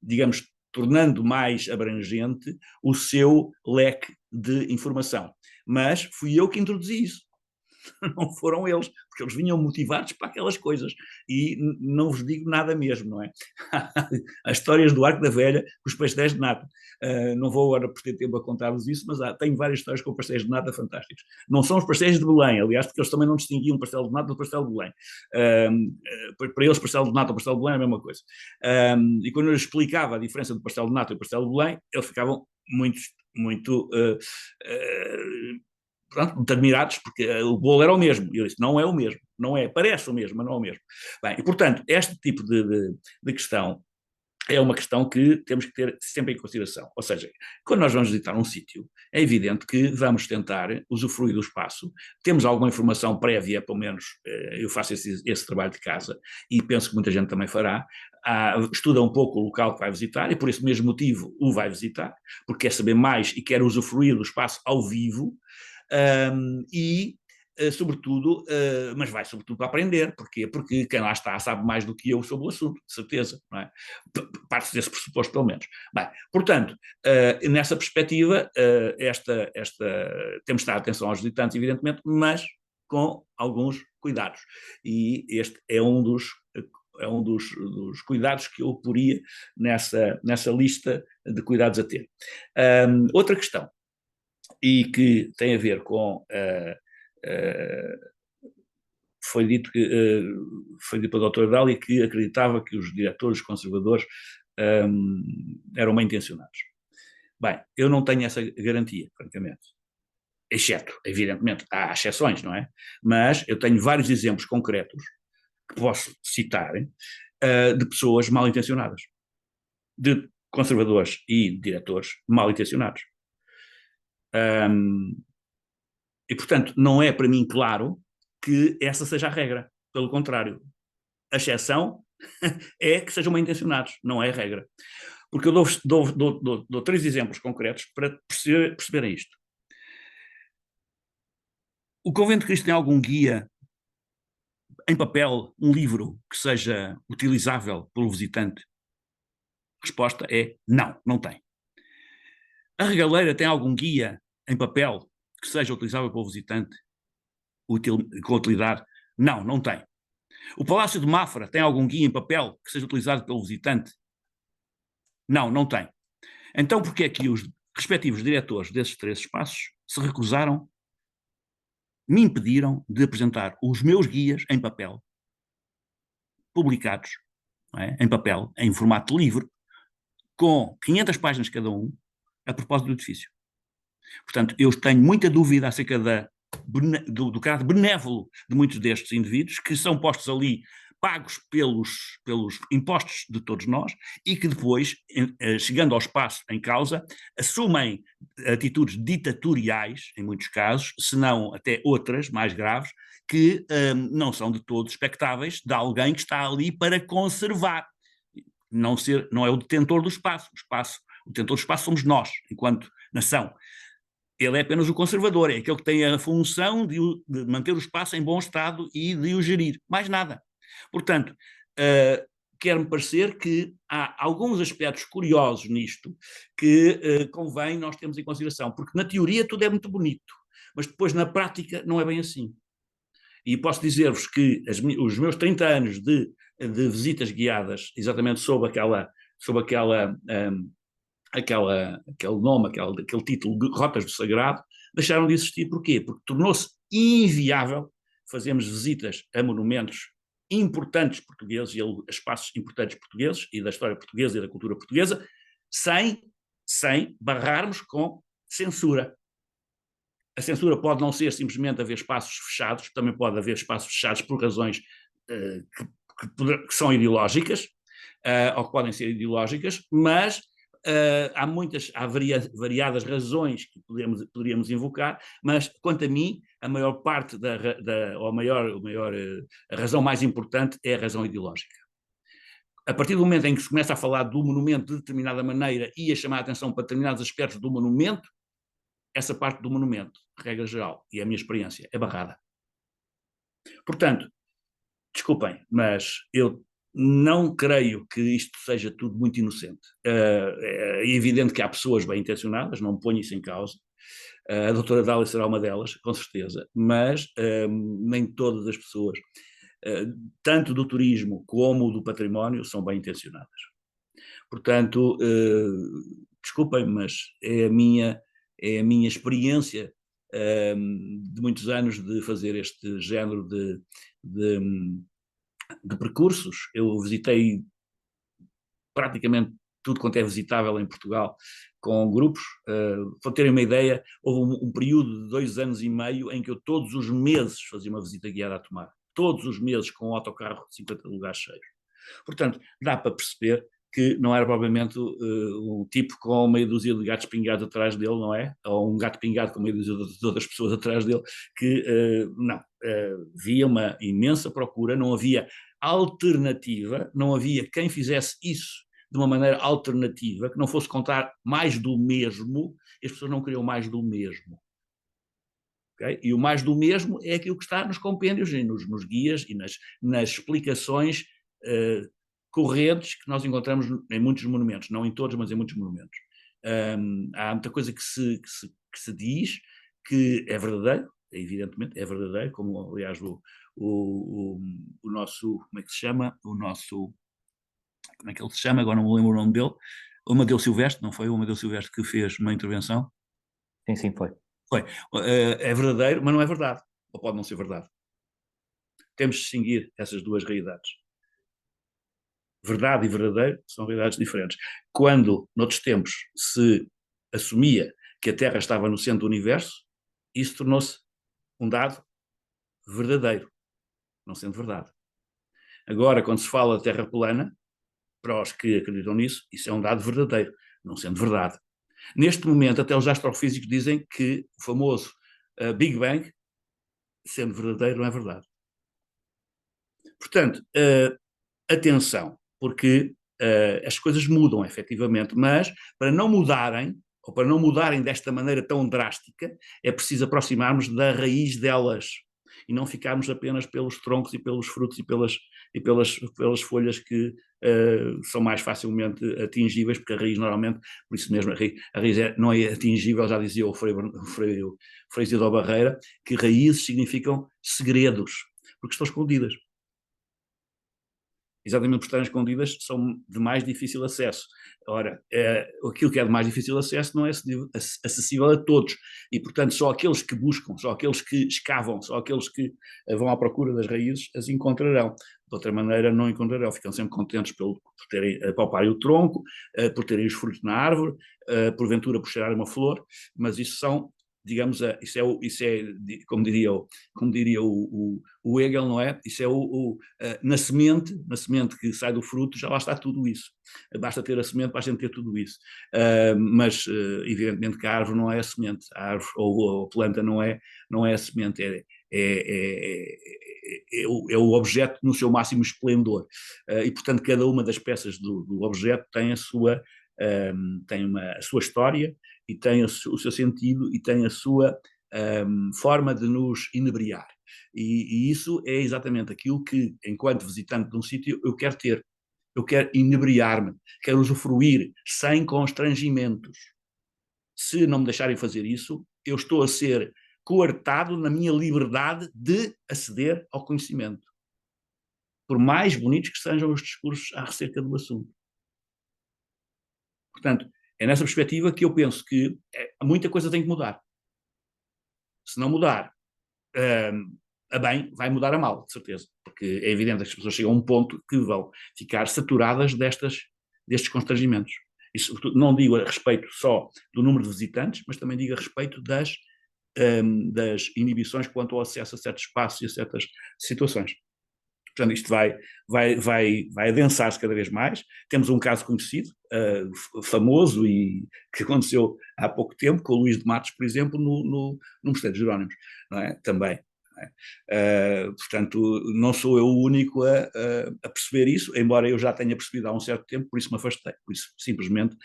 Speaker 2: digamos, tornando mais abrangente o seu leque de informação. Mas fui eu que introduzi isso. Não foram eles, porque eles vinham motivados para aquelas coisas, e não vos digo nada mesmo, não é? As histórias do Arco da Velha com os pastéis de nata, não vou agora por ter tempo a contar-vos isso, mas tenho várias histórias com pastéis de nata fantásticos. Não são os pastéis de Belém, aliás, porque eles também não distinguiam pastel de nata do pastel de Belém. Para eles, pastel de nata ou pastel de Belém é a mesma coisa. E quando eu lhes explicava a diferença do pastel de nata e do pastel de Belém, eles ficavam muito muito admirados, porque o bolo era o mesmo. E eu disse, não é o mesmo, não é, parece o mesmo, mas não é o mesmo. Bem, e portanto, este tipo de questão é uma questão que temos que ter sempre em consideração. Ou seja, quando nós vamos visitar um sítio, é evidente que vamos tentar usufruir do espaço, temos alguma informação prévia, pelo menos eu faço esse trabalho de casa, e penso que muita gente também fará, estuda um pouco o local que vai visitar, e por esse mesmo motivo o vai visitar, porque quer saber mais e quer usufruir do espaço ao vivo, sobretudo, mas vai sobretudo para aprender. Porquê? Porque quem lá está sabe mais do que eu sobre o assunto, de certeza, não é? Parte-se desse pressuposto, pelo menos. Bem, portanto, nessa perspectiva, temos de dar atenção aos visitantes, evidentemente, mas com alguns cuidados. E este é um dos cuidados que eu poria nessa lista de cuidados a ter. Outra questão, e que tem a ver com... foi dito pela doutora Dália que acreditava que os diretores conservadores eram bem intencionados. Bem, eu não tenho essa garantia, francamente. Exceto, evidentemente, há exceções, não é? Mas eu tenho vários exemplos concretos que posso citar de pessoas mal intencionadas, de conservadores e diretores mal intencionados. E, portanto, não é para mim claro que essa seja a regra. Pelo contrário, a exceção é que sejam bem intencionados, não é a regra. Porque eu dou 3 exemplos concretos para perceberem isto. O Convento de Cristo tem algum guia em papel, um livro que seja utilizável pelo visitante? A resposta é não, não tem. A Regaleira tem algum guia em papel que seja utilizável pelo visitante com utilidade? Não, não tem. O Palácio de Mafra tem algum guia em papel que seja utilizado pelo visitante? Não, não tem. Então, por que é que os respectivos diretores desses 3 espaços se recusaram, me impediram de apresentar os meus guias em papel, publicados, não é? Em papel, em formato livre, com 500 páginas cada um, a propósito do edifício? Portanto, eu tenho muita dúvida acerca do caráter benévolo de muitos destes indivíduos que são postos ali, pagos pelos impostos de todos nós, e que depois, chegando ao espaço em causa, assumem atitudes ditatoriais, em muitos casos, se não até outras, mais graves, que não são de todo expectáveis de alguém que está ali para conservar. Não é o detentor do espaço. O detentor do espaço somos nós, enquanto nação. Ele é apenas o conservador, é aquele que tem a função de manter o espaço em bom estado e de o gerir, mais nada. Portanto, quer-me parecer que há alguns aspectos curiosos nisto que convém nós termos em consideração, porque na teoria tudo é muito bonito, mas depois na prática não é bem assim. E posso dizer-vos que os meus 30 anos de visitas guiadas, exatamente sob aquele nome, aquele título de Rotas do Sagrado, deixaram de existir. Porquê? Porque tornou-se inviável fazermos visitas a monumentos importantes portugueses e a espaços importantes portugueses e da história portuguesa e da cultura portuguesa sem barrarmos com censura. A censura pode não ser simplesmente haver espaços fechados, também pode haver espaços fechados por razões que são ideológicas, ou que podem ser ideológicas, mas há variadas razões que poderíamos invocar, mas quanto a mim, a maior parte a razão mais importante é a razão ideológica. A partir do momento em que se começa a falar do monumento de determinada maneira e a chamar a atenção para determinados aspectos do monumento, essa parte do monumento, regra geral, e a minha experiência, é barrada. Portanto, desculpem, mas eu não creio que isto seja tudo muito inocente. É evidente que há pessoas bem intencionadas, não ponho isso em causa. A doutora Dália será uma delas, com certeza, mas nem todas as pessoas, tanto do turismo como do património, são bem intencionadas. Portanto, desculpem, mas é a minha experiência de muitos anos de fazer este género de percursos. Eu visitei praticamente tudo quanto é visitável em Portugal com grupos. Para terem uma ideia, houve um período de 2 anos e meio em que eu todos os meses fazia uma visita guiada à Tomar. Todos os meses com um autocarro de 50 lugares cheios. Portanto, dá para perceber que não era propriamente um tipo com meia dúzia de gatos pingados atrás dele, não é? Ou um gato pingado com meia dúzia de outras pessoas atrás dele, que havia uma imensa procura, não havia alternativa, não havia quem fizesse isso de uma maneira alternativa, que não fosse contar mais do mesmo, e as pessoas não queriam mais do mesmo. Okay? E o mais do mesmo é aquilo que está nos compêndios e nos guias e nas explicações correntes que nós encontramos em muitos monumentos, não em todos, mas em muitos monumentos. Há muita coisa que se diz que é verdadeiro, evidentemente é verdadeiro, como aliás o nosso, como é que se chama? Como é que ele se chama? Agora não me lembro o nome dele. O Amadeu Silvestre, não foi o Amadeu Silvestre que fez uma intervenção?
Speaker 1: Sim, foi.
Speaker 2: Foi. É verdadeiro, mas não é verdade. Ou pode não ser verdade. Temos de distinguir essas duas realidades. Verdade e verdadeiro são realidades diferentes. Quando, noutros tempos, se assumia que a Terra estava no centro do universo, isso tornou-se um dado verdadeiro, não sendo verdade. Agora, quando se fala de Terra plana, para os que acreditam nisso, isso é um dado verdadeiro, não sendo verdade. Neste momento, até os astrofísicos dizem que o famoso Big Bang, sendo verdadeiro, não é verdade. Portanto, atenção, porque as coisas mudam, efetivamente, mas para não mudarem, ou para não mudarem desta maneira tão drástica, é preciso aproximarmos da raiz delas e não ficarmos apenas pelos troncos e pelos frutos e pelas folhas que são mais facilmente atingíveis, porque a raiz normalmente, por isso mesmo, a raiz não é atingível, já dizia o Frei Isidoro Barreira, que raízes significam segredos, porque estão escondidas. Exatamente por estarem escondidas, são de mais difícil acesso. Ora, aquilo que é de mais difícil acesso não é acessível a todos, e portanto só aqueles que buscam, só aqueles que escavam, só aqueles que vão à procura das raízes as encontrarão. De outra maneira não encontrarão, ficam sempre contentes por terem palparem o tronco, por terem os frutos na árvore, porventura por cheirarem uma flor, mas isso são, digamos, isso é como diria o Hegel, não é? Isso é na semente que sai do fruto, já lá está tudo isso. Basta ter a semente para a gente ter tudo isso. Mas, evidentemente, que a árvore não é a semente, a árvore ou a planta não é a semente, é o objeto no seu máximo esplendor. E, portanto, cada uma das peças do objeto tem a sua história, e tem o seu sentido e tem a sua forma de nos inebriar. E isso é exatamente aquilo que, enquanto visitante de um sítio, eu quero ter. Eu quero inebriar-me, quero usufruir sem constrangimentos. Se não me deixarem fazer isso, eu estou a ser coartado na minha liberdade de aceder ao conhecimento, por mais bonitos que sejam os discursos acerca do assunto. Portanto, é nessa perspectiva que eu penso que muita coisa tem que mudar. Se não mudar a bem, vai mudar a mal, de certeza. Porque é evidente que as pessoas chegam a um ponto que vão ficar saturadas destes constrangimentos. Isso não digo a respeito só do número de visitantes, mas também digo a respeito das inibições quanto ao acesso a certos espaços e a certas situações. Portanto, isto vai adensar-se cada vez mais. Temos um caso conhecido, famoso, e que aconteceu há pouco tempo, com o Luís de Matos, por exemplo, no Mosteiro de Jerónimos, não é? Também. Não é? Portanto, não sou eu o único a perceber isso, embora eu já tenha percebido há um certo tempo, por isso me afastei, por isso simplesmente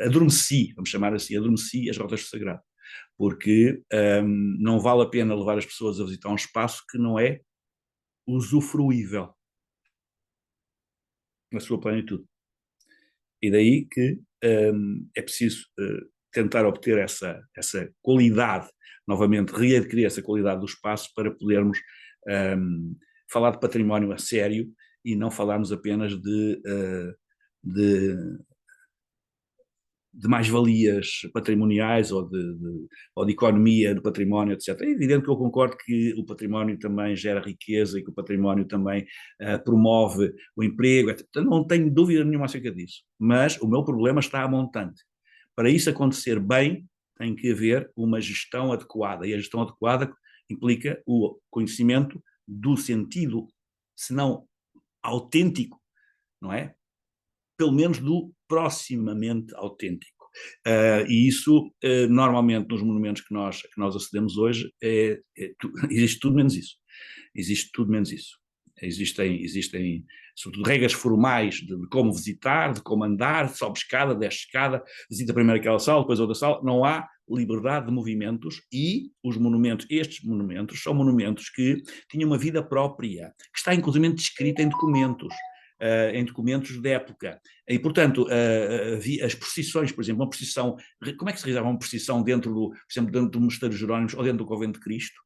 Speaker 2: adormeci, vamos chamar assim, adormeci as rotas do sagrado. Porque não vale a pena levar as pessoas a visitar um espaço que não é usufruível na sua plenitude. E daí que é preciso tentar obter essa qualidade, novamente readquirir essa qualidade do espaço para podermos falar de património a sério e não falarmos apenas de mais-valias patrimoniais ou de economia do património, etc. É evidente que eu concordo que o património também gera riqueza e que o património também promove o emprego, etc. Não tenho dúvida nenhuma acerca disso. Mas o meu problema está a montante. Para isso acontecer bem, tem que haver uma gestão adequada. E a gestão adequada implica o conhecimento do sentido, se não autêntico, não é? Pelo menos do proximamente autêntico. E isso, normalmente, nos monumentos que nós acedemos hoje, existe tudo menos isso. Existe tudo menos isso. Existem sobretudo, regras formais de como visitar, de como andar, sobe escada, desce escada, visita primeiro aquela sala, depois outra sala. Não há liberdade de movimentos e estes monumentos são monumentos que tinham uma vida própria, que está inclusive descrita em documentos de época. E, portanto, as procissões, por exemplo, uma procissão, como é que se realizava uma procissão por exemplo, dentro do Mosteiro de Jerónimos ou dentro do Convento de Cristo?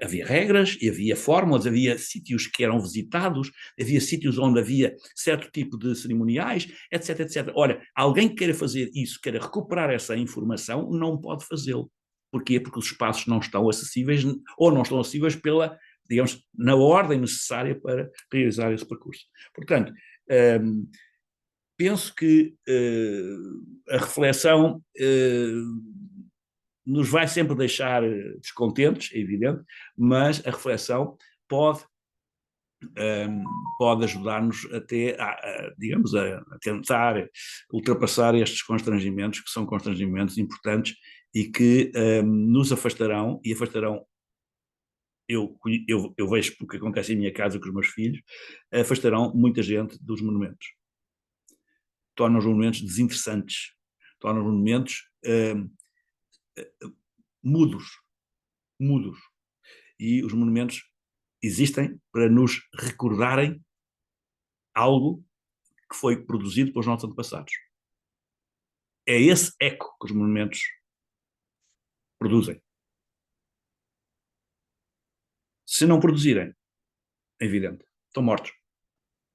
Speaker 2: Havia regras, e havia fórmulas, havia sítios que eram visitados, havia sítios onde havia certo tipo de cerimoniais, etc, etc. Ora, alguém que queira fazer isso, queira recuperar essa informação, não pode fazê-lo. Porquê? Porque os espaços não estão acessíveis, ou não estão acessíveis digamos, na ordem necessária para realizar esse percurso. Portanto, penso que a reflexão nos vai sempre deixar descontentes, é evidente, mas a reflexão pode ajudar-nos até, digamos, a tentar ultrapassar estes constrangimentos, que são constrangimentos importantes e que nos afastarão, e afastarão, eu vejo o que acontece em minha casa com os meus filhos, afastarão muita gente dos monumentos. Tornam os monumentos desinteressantes, tornam os monumentos mudos. E os monumentos existem para nos recordarem algo que foi produzido pelos nossos antepassados. É esse eco que os monumentos produzem. Se não produzirem, é evidente, estão mortos.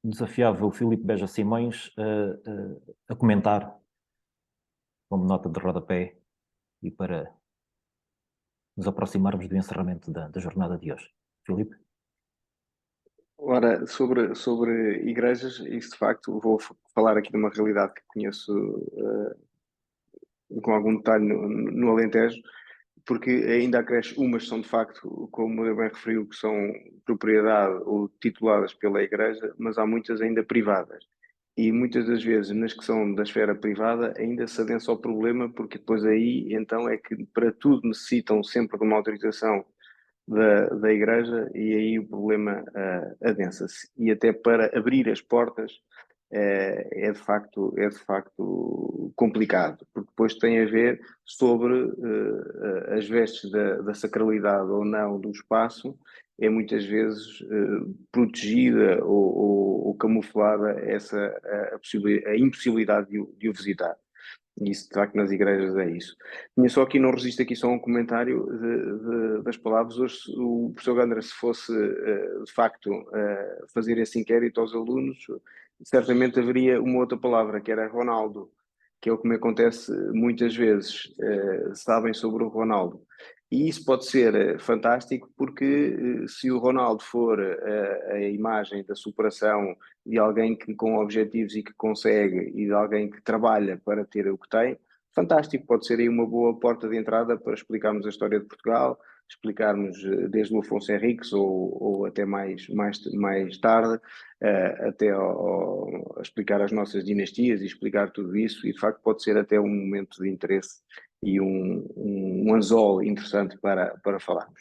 Speaker 1: Desafiava o Filipe Beja Simões a comentar como nota de rodapé e para nos aproximarmos do encerramento da jornada de hoje. Filipe?
Speaker 4: Ora, sobre igrejas, isso de facto vou falar aqui de uma realidade que conheço com algum detalhe no Alentejo, porque ainda acresce umas são de facto, como eu bem referiu, que são propriedade ou tituladas pela igreja, mas há muitas ainda privadas. E muitas das vezes, nas que são da esfera privada, ainda se adensa ao problema, porque depois aí, então, é que para tudo necessitam sempre de uma autorização da igreja e aí o problema adensa-se. E até para abrir as portas é de facto complicado, porque depois tem a ver sobre as vestes da sacralidade ou não do espaço, é muitas vezes protegida ou camuflada a impossibilidade de o visitar. E isso, de facto, nas igrejas é isso. Tinha só aqui, não resisto aqui só um comentário das palavras. Hoje, o professor Gandra, se fosse, de facto, fazer esse inquérito aos alunos, certamente haveria uma outra palavra, que era Ronaldo, que é o que me acontece muitas vezes, sabem sobre o Ronaldo. E isso pode ser fantástico, porque se o Ronaldo for a imagem da superação de alguém que com objetivos e que consegue, e de alguém que trabalha para ter o que tem, fantástico, pode ser aí uma boa porta de entrada para explicarmos a história de Portugal, explicarmos desde o Afonso Henriques ou até mais tarde, até a explicar as nossas dinastias e explicar tudo isso, e de facto pode ser até um momento de interesse e um anzol interessante para falarmos.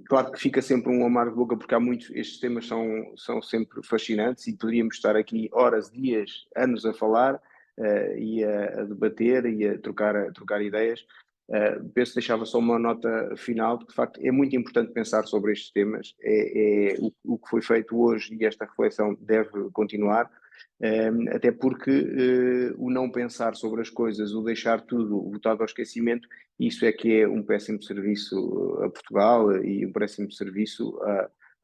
Speaker 4: Claro que fica sempre um amargo de boca, porque estes temas são sempre fascinantes e poderíamos estar aqui horas, dias, anos a falar e a debater e a trocar ideias. Penso que deixava só uma nota final, porque de facto é muito importante pensar sobre estes temas, o que foi feito hoje e esta reflexão deve continuar, até porque o não pensar sobre as coisas, o deixar tudo votado ao esquecimento, isso é que é um péssimo serviço a Portugal e um péssimo serviço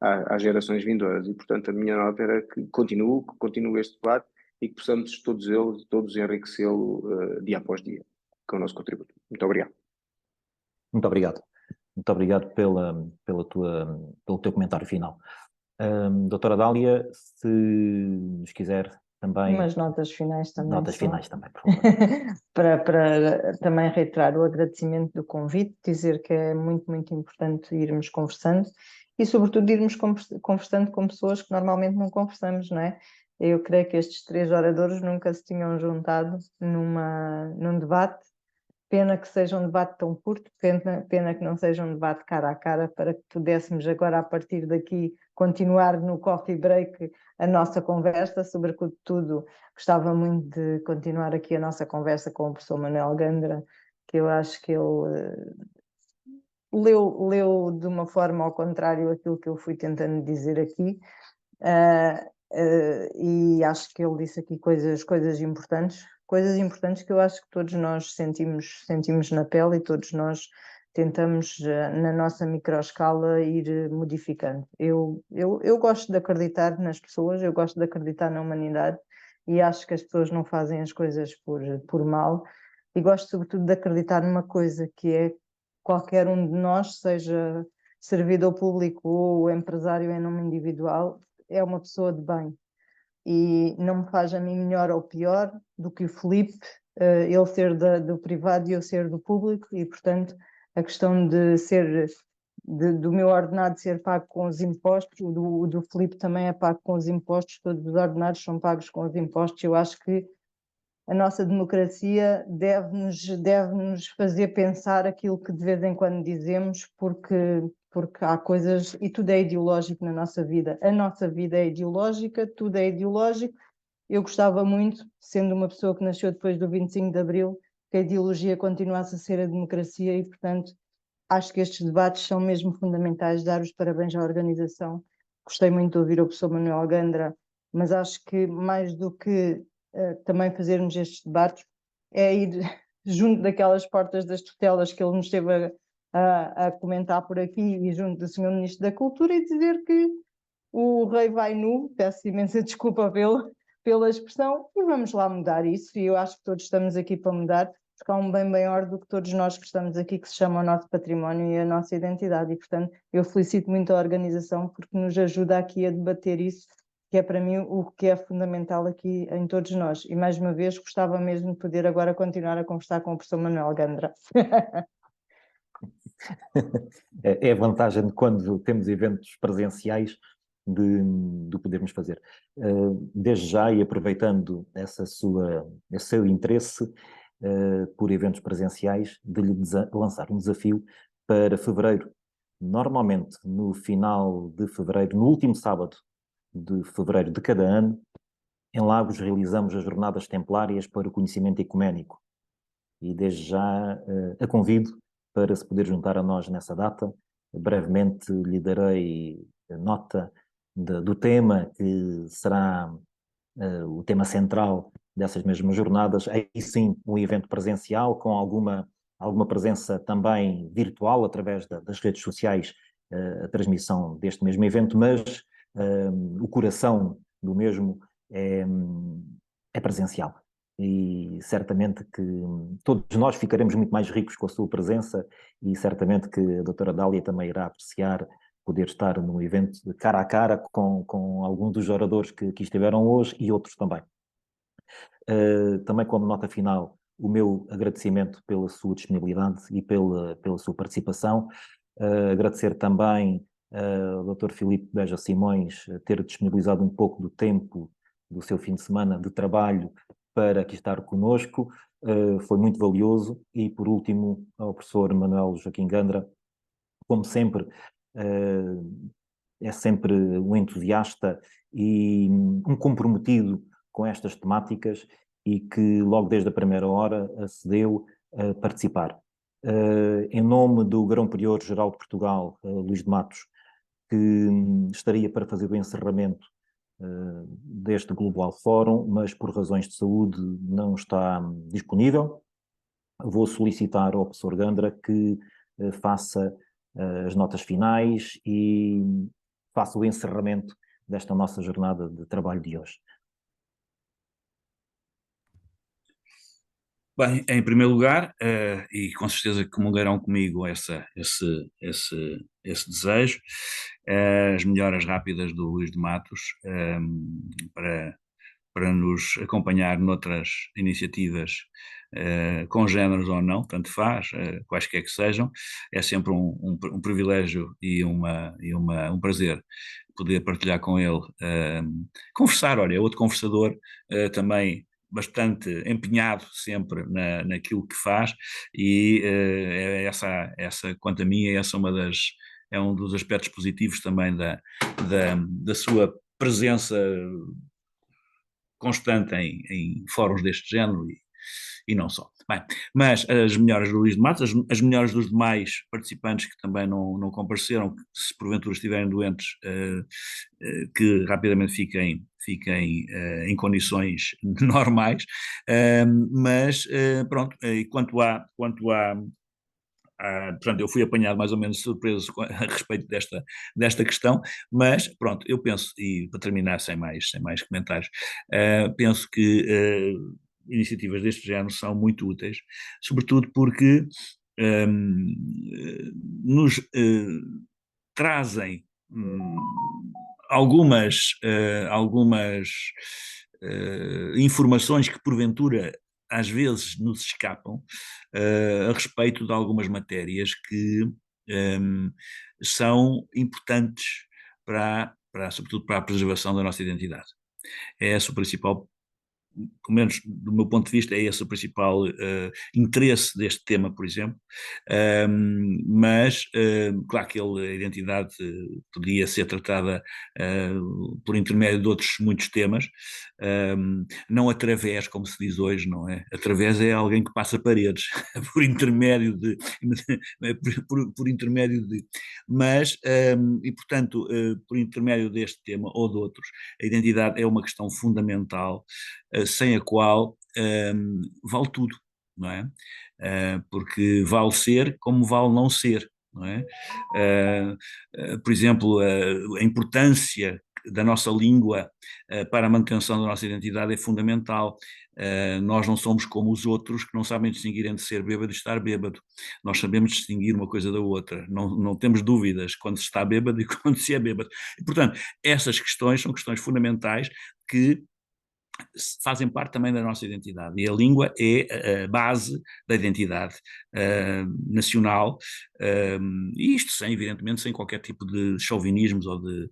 Speaker 4: às gerações vindouras. E portanto a minha nota era que continue este debate e que possamos todos enriquecê-lo dia após dia com o nosso contributo. Muito obrigado.
Speaker 1: Muito obrigado. Muito obrigado pelo teu comentário final. Doutora Dália, se nos quiser também...
Speaker 3: Umas notas finais também.
Speaker 1: Notas finais também, por favor.
Speaker 3: para também reiterar o agradecimento do convite, dizer que é muito, muito importante irmos conversando e sobretudo irmos conversando com pessoas que normalmente não conversamos, não é? Eu creio que estes 3 oradores nunca se tinham juntado num debate. Pena que seja um debate tão curto, pena que não seja um debate cara a cara, para que pudéssemos agora, a partir daqui, continuar no coffee break a nossa conversa. Sobretudo, gostava muito de continuar aqui a nossa conversa com o professor Manuel Gandra, que eu acho que ele leu de uma forma ao contrário aquilo que eu fui tentando dizer aqui. E acho que ele disse aqui coisas importantes que eu acho que todos nós sentimos na pele, e todos nós tentamos, na nossa microescala, ir modificando. Eu gosto de acreditar nas pessoas, eu gosto de acreditar na humanidade, e acho que as pessoas não fazem as coisas por mal, e gosto sobretudo de acreditar numa coisa, que é qualquer um de nós, seja servidor público ou empresário em nome individual, é uma pessoa de bem, e não me faz a mim melhor ou pior do que o Filipe, ele ser do privado e eu ser do público, e portanto a questão do meu ordenado ser pago com os impostos, o do Filipe também é pago com os impostos, todos os ordenados são pagos com os impostos. Eu acho que a nossa democracia deve-nos fazer pensar aquilo que de vez em quando dizemos, porque há coisas, e tudo é ideológico na nossa vida. A nossa vida é ideológica, tudo é ideológico. Eu gostava muito, sendo uma pessoa que nasceu depois do 25 de Abril, que a ideologia continuasse a ser a democracia, e, portanto, acho que estes debates são mesmo fundamentais. Dar os parabéns à organização. Gostei muito de ouvir o professor Manuel Gandra, mas acho que mais do que também fazermos estes debates, é ir junto daquelas portas das tutelas que ele nos esteve a comentar por aqui, e junto do Sr. Ministro da Cultura, e dizer que o rei vai nu, peço imensa desculpa pela expressão, e vamos lá mudar isso. E eu acho que todos estamos aqui para mudar, porque há um bem maior do que todos nós que estamos aqui, que se chama o nosso património e a nossa identidade, e portanto eu felicito muito a organização, porque nos ajuda aqui a debater isso, que é para mim o que é fundamental aqui em todos nós. E mais uma vez gostava mesmo de poder agora continuar a conversar com o professor Manuel Gandra.
Speaker 1: É a vantagem de quando temos eventos presenciais de podermos fazer. Desde já, e aproveitando esse seu interesse por eventos presenciais, de lhe lançar um desafio para fevereiro. Normalmente, no final de fevereiro, no último sábado de fevereiro de cada ano, em Lagos realizamos as Jornadas Templárias para o Conhecimento Ecuménico. E desde já a convido para se poder juntar a nós nessa data. Brevemente lhe darei nota do tema, que será o tema central dessas mesmas jornadas. Aí sim, um evento presencial, com alguma presença também virtual, através das redes sociais, a transmissão deste mesmo evento, mas o coração do mesmo é presencial. E certamente que todos nós ficaremos muito mais ricos com a sua presença, e certamente que a doutora Dália também irá apreciar poder estar num evento de cara a cara com alguns dos oradores que aqui estiveram hoje, e outros também. Também, como nota final, o meu agradecimento pela sua disponibilidade e pela sua participação. Agradecer também ao Dr. Filipe Beja Simões ter disponibilizado um pouco do tempo do seu fim de semana de trabalho para aqui estar conosco. Foi muito valioso. E, por último, ao professor Manuel Joaquim Gandra, como sempre, é sempre um entusiasta e um comprometido com estas temáticas, e que logo desde a primeira hora acedeu a participar. Em nome do Grão Prior Geral de Portugal, Luís de Matos, que estaria para fazer o encerramento deste Global Fórum, mas por razões de saúde não está disponível, vou solicitar ao professor Gandra que faça as notas finais e faça o encerramento desta nossa jornada de trabalho de hoje.
Speaker 2: Bem, em primeiro lugar, e com certeza que comungarão comigo esse desejo, as melhoras rápidas do Luís de Matos, para para nos acompanhar noutras iniciativas congêneres ou não, tanto faz, quaisquer que sejam. É sempre um privilégio e um prazer poder partilhar com ele, conversar. Olha, é outro conversador, também bastante empenhado sempre naquilo que faz, e quanto a mim, é um dos aspectos positivos também da sua presença constante em fóruns deste género e não só. Bem, mas as melhoras do Luís de Matos, as melhoras dos demais participantes que também não compareceram, que se porventura estiverem doentes, que rapidamente fiquem em condições normais, mas pronto, e quanto a portanto, eu fui apanhado mais ou menos surpreso a respeito desta questão, mas pronto, eu penso, e para terminar sem mais comentários, penso que iniciativas deste género são muito úteis, sobretudo porque nos trazem algumas informações que porventura às vezes nos escapam, a respeito de algumas matérias que são importantes sobretudo para a preservação da nossa identidade. É esse o principal, pelo menos do meu ponto de vista, é esse o principal interesse deste tema, por exemplo, mas claro que a identidade podia ser tratada por intermédio de outros muitos temas, não através, como se diz hoje, não é? Através é alguém que passa paredes, por intermédio de, por intermédio de, mas, e portanto, por intermédio deste tema ou de outros, a identidade é uma questão fundamental, sem a qual vale tudo, não é? Porque vale ser como vale não ser, não é? Por exemplo, a importância da nossa língua para a manutenção da nossa identidade é fundamental. Nós não somos como os outros que não sabem distinguir entre ser bêbado e estar bêbado. Nós sabemos distinguir uma coisa da outra. Não temos dúvidas quando se está bêbado e quando se é bêbado. E, portanto, essas questões são questões fundamentais que fazem parte também da nossa identidade, e a língua é a base da identidade nacional, e isto evidentemente sem qualquer tipo de chauvinismos ou de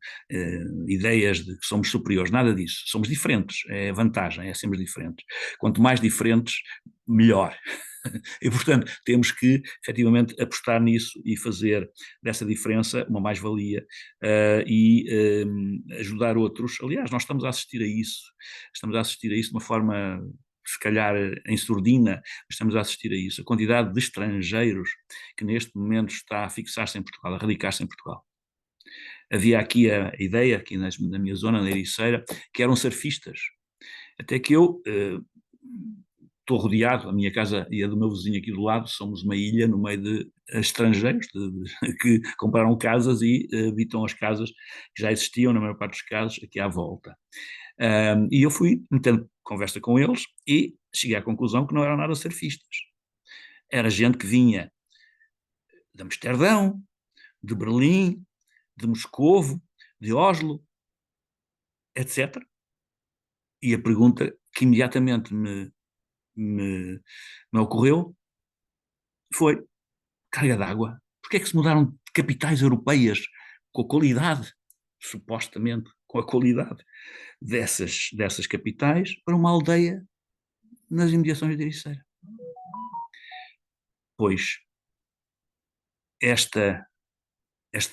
Speaker 2: ideias de que somos superiores, nada disso, somos diferentes, é vantagem, é sermos diferentes, quanto mais diferentes, melhor. E, portanto, temos que, efetivamente, apostar nisso e fazer dessa diferença uma mais-valia, e ajudar outros. Aliás, nós estamos a assistir a isso de uma forma, se calhar, em surdina, mas estamos a assistir a isso. A quantidade de estrangeiros que neste momento está a fixar-se em Portugal, a radicar-se em Portugal. Havia aqui a ideia, aqui na minha zona, na Ericeira, que eram surfistas. Até que eu estou rodeado, a minha casa e a do meu vizinho aqui do lado, somos uma ilha no meio de estrangeiros que compraram casas e habitam as casas que já existiam, na maior parte dos casos, aqui à volta. E eu fui metendo conversa com eles e cheguei à conclusão que não eram nada surfistas. Era gente que vinha de Amsterdão, de Berlim, de Moscovo, de Oslo, etc. E a pergunta que imediatamente me ocorreu foi: carga d'água. Porquê é que se mudaram de capitais europeias com a qualidade, supostamente, com a qualidade dessas capitais, para uma aldeia nas imediações de Ericeira? Pois esta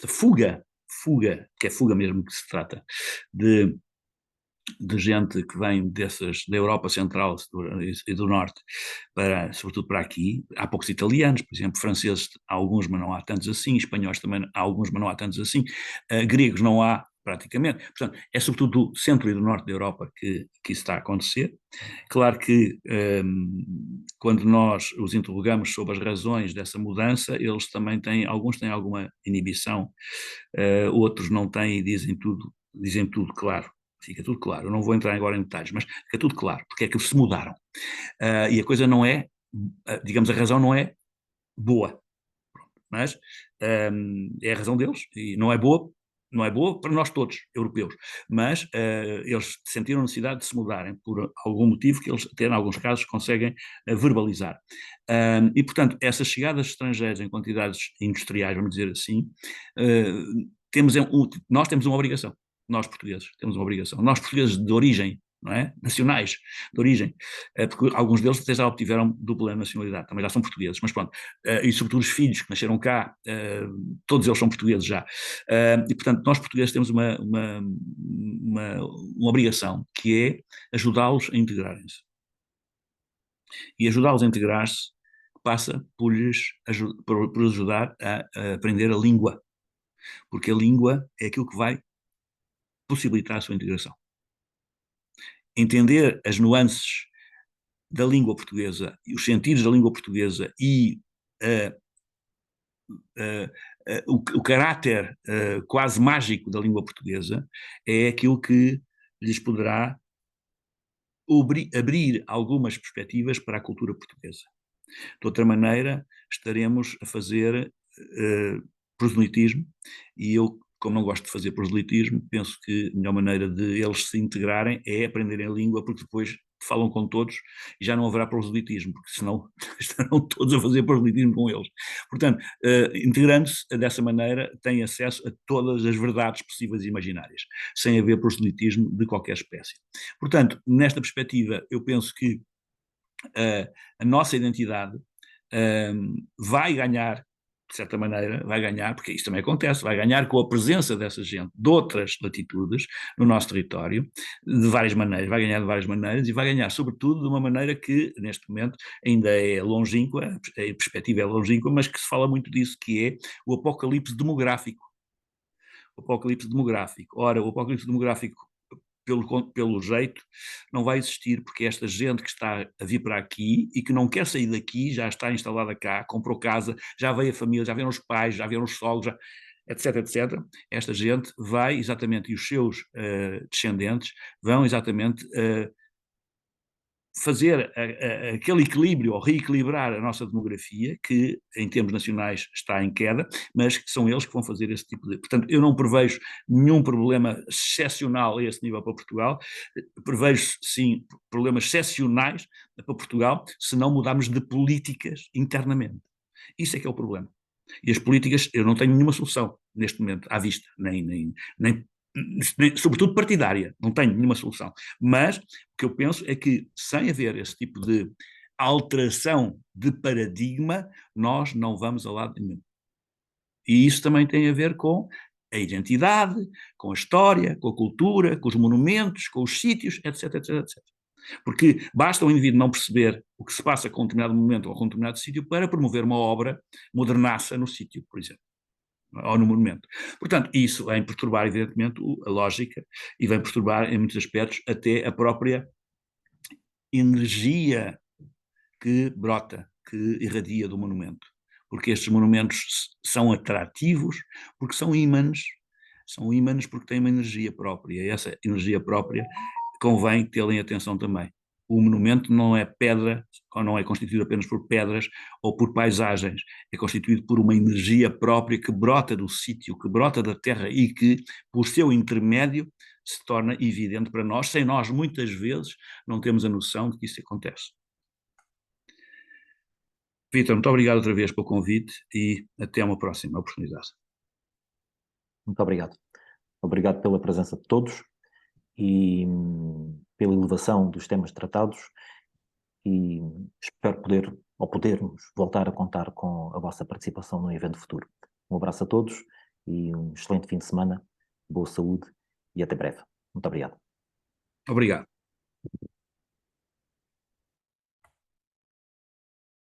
Speaker 2: fuga, que é fuga mesmo que se trata, de gente que vem da Europa Central e do Norte, sobretudo para aqui. Há poucos italianos, por exemplo, franceses há alguns, mas não há tantos assim, espanhóis também há alguns, mas não há tantos assim, gregos não há praticamente. Portanto, é sobretudo do centro e do norte da Europa que isso está a acontecer. Claro que quando nós os interrogamos sobre as razões dessa mudança, eles também alguns têm alguma inibição, outros não têm e dizem tudo claro. Fica tudo claro, eu não vou entrar agora em detalhes, mas fica tudo claro, porque é que eles se mudaram. E a coisa não é, digamos, a razão não é boa, mas é a razão deles, e não é boa não é boa para nós todos, europeus, mas eles sentiram necessidade de se mudarem por algum motivo que eles até em alguns casos conseguem verbalizar. E, portanto, essas chegadas estrangeiras em quantidades industriais, vamos dizer assim, nós temos uma obrigação, nós portugueses temos uma obrigação, nós portugueses de origem, não é? Nacionais, de origem, porque alguns deles até já obtiveram dupla nacionalidade, também já são portugueses, mas pronto, e sobretudo os filhos que nasceram cá, todos eles são portugueses já, e portanto nós portugueses temos uma obrigação, que é ajudá-los a integrarem-se. E ajudá-los a integrar-se passa por ajudar a aprender a língua, porque a língua é aquilo que vai possibilitar a sua integração. Entender as nuances da língua portuguesa, e os sentidos da língua portuguesa e o caráter quase mágico da língua portuguesa é aquilo que lhes poderá abrir algumas perspectivas para a cultura portuguesa. De outra maneira, estaremos a fazer proselitismo, e eu, como não gosto de fazer proselitismo, penso que a melhor maneira de eles se integrarem é aprenderem a língua, porque depois falam com todos e já não haverá proselitismo, porque senão estarão todos a fazer proselitismo com eles. Portanto, integrando-se dessa maneira, têm acesso a todas as verdades possíveis e imaginárias, sem haver proselitismo de qualquer espécie. Portanto, nesta perspectiva, eu penso que a nossa identidade vai ganhar, de certa maneira, vai ganhar, porque isso também acontece, vai ganhar com a presença dessa gente de outras latitudes no nosso território, de várias maneiras, vai ganhar de várias maneiras e vai ganhar, sobretudo, de uma maneira que, neste momento, ainda é longínqua, a perspectiva é longínqua, mas que se fala muito disso, que é o apocalipse demográfico. O apocalipse demográfico. Ora, o apocalipse demográfico, pelo jeito, não vai existir, porque esta gente que está a vir para aqui e que não quer sair daqui, já está instalada cá, comprou casa, já veio a família, já vieram os pais, já vieram os sogros, etc, etc. Esta gente vai exatamente, e os seus descendentes vão exatamente fazer aquele equilíbrio, ou reequilibrar a nossa demografia, que em termos nacionais está em queda, mas que são eles que vão fazer esse tipo de... Portanto, eu não prevejo nenhum problema excepcional a esse nível para Portugal, prevejo, sim, problemas excepcionais para Portugal, se não mudarmos de políticas internamente. Isso é que é o problema. E as políticas, eu não tenho nenhuma solução neste momento à vista, nem sobretudo partidária, não tenho nenhuma solução. Mas o que eu penso é que, sem haver esse tipo de alteração de paradigma, nós não vamos a lado nenhum. E isso também tem a ver com a identidade, com a história, com a cultura, com os monumentos, com os sítios, etc, etc, etc. Porque basta um indivíduo não perceber o que se passa com um determinado momento ou com um determinado sítio para promover uma obra modernaça no sítio, por exemplo, ou no monumento. Portanto, isso vem perturbar, evidentemente, a lógica e vem perturbar, em muitos aspectos, até a própria energia que brota, que irradia do monumento. Porque estes monumentos são atrativos, porque são ímãs porque têm uma energia própria, e essa energia própria convém tê-la em atenção também. O monumento não é pedra, ou não é constituído apenas por pedras ou por paisagens, é constituído por uma energia própria que brota do sítio, que brota da terra e que, por seu intermédio, se torna evidente para nós, sem nós, muitas vezes, não temos a noção de que isso acontece. Vítor, muito obrigado outra vez pelo convite e até uma próxima oportunidade.
Speaker 1: Muito obrigado. Obrigado pela presença de todos e pela elevação dos temas tratados, e espero podermos voltar a contar com a vossa participação no evento futuro. Um abraço a todos e um excelente fim de semana, boa saúde e até breve. Muito obrigado.
Speaker 2: Obrigado.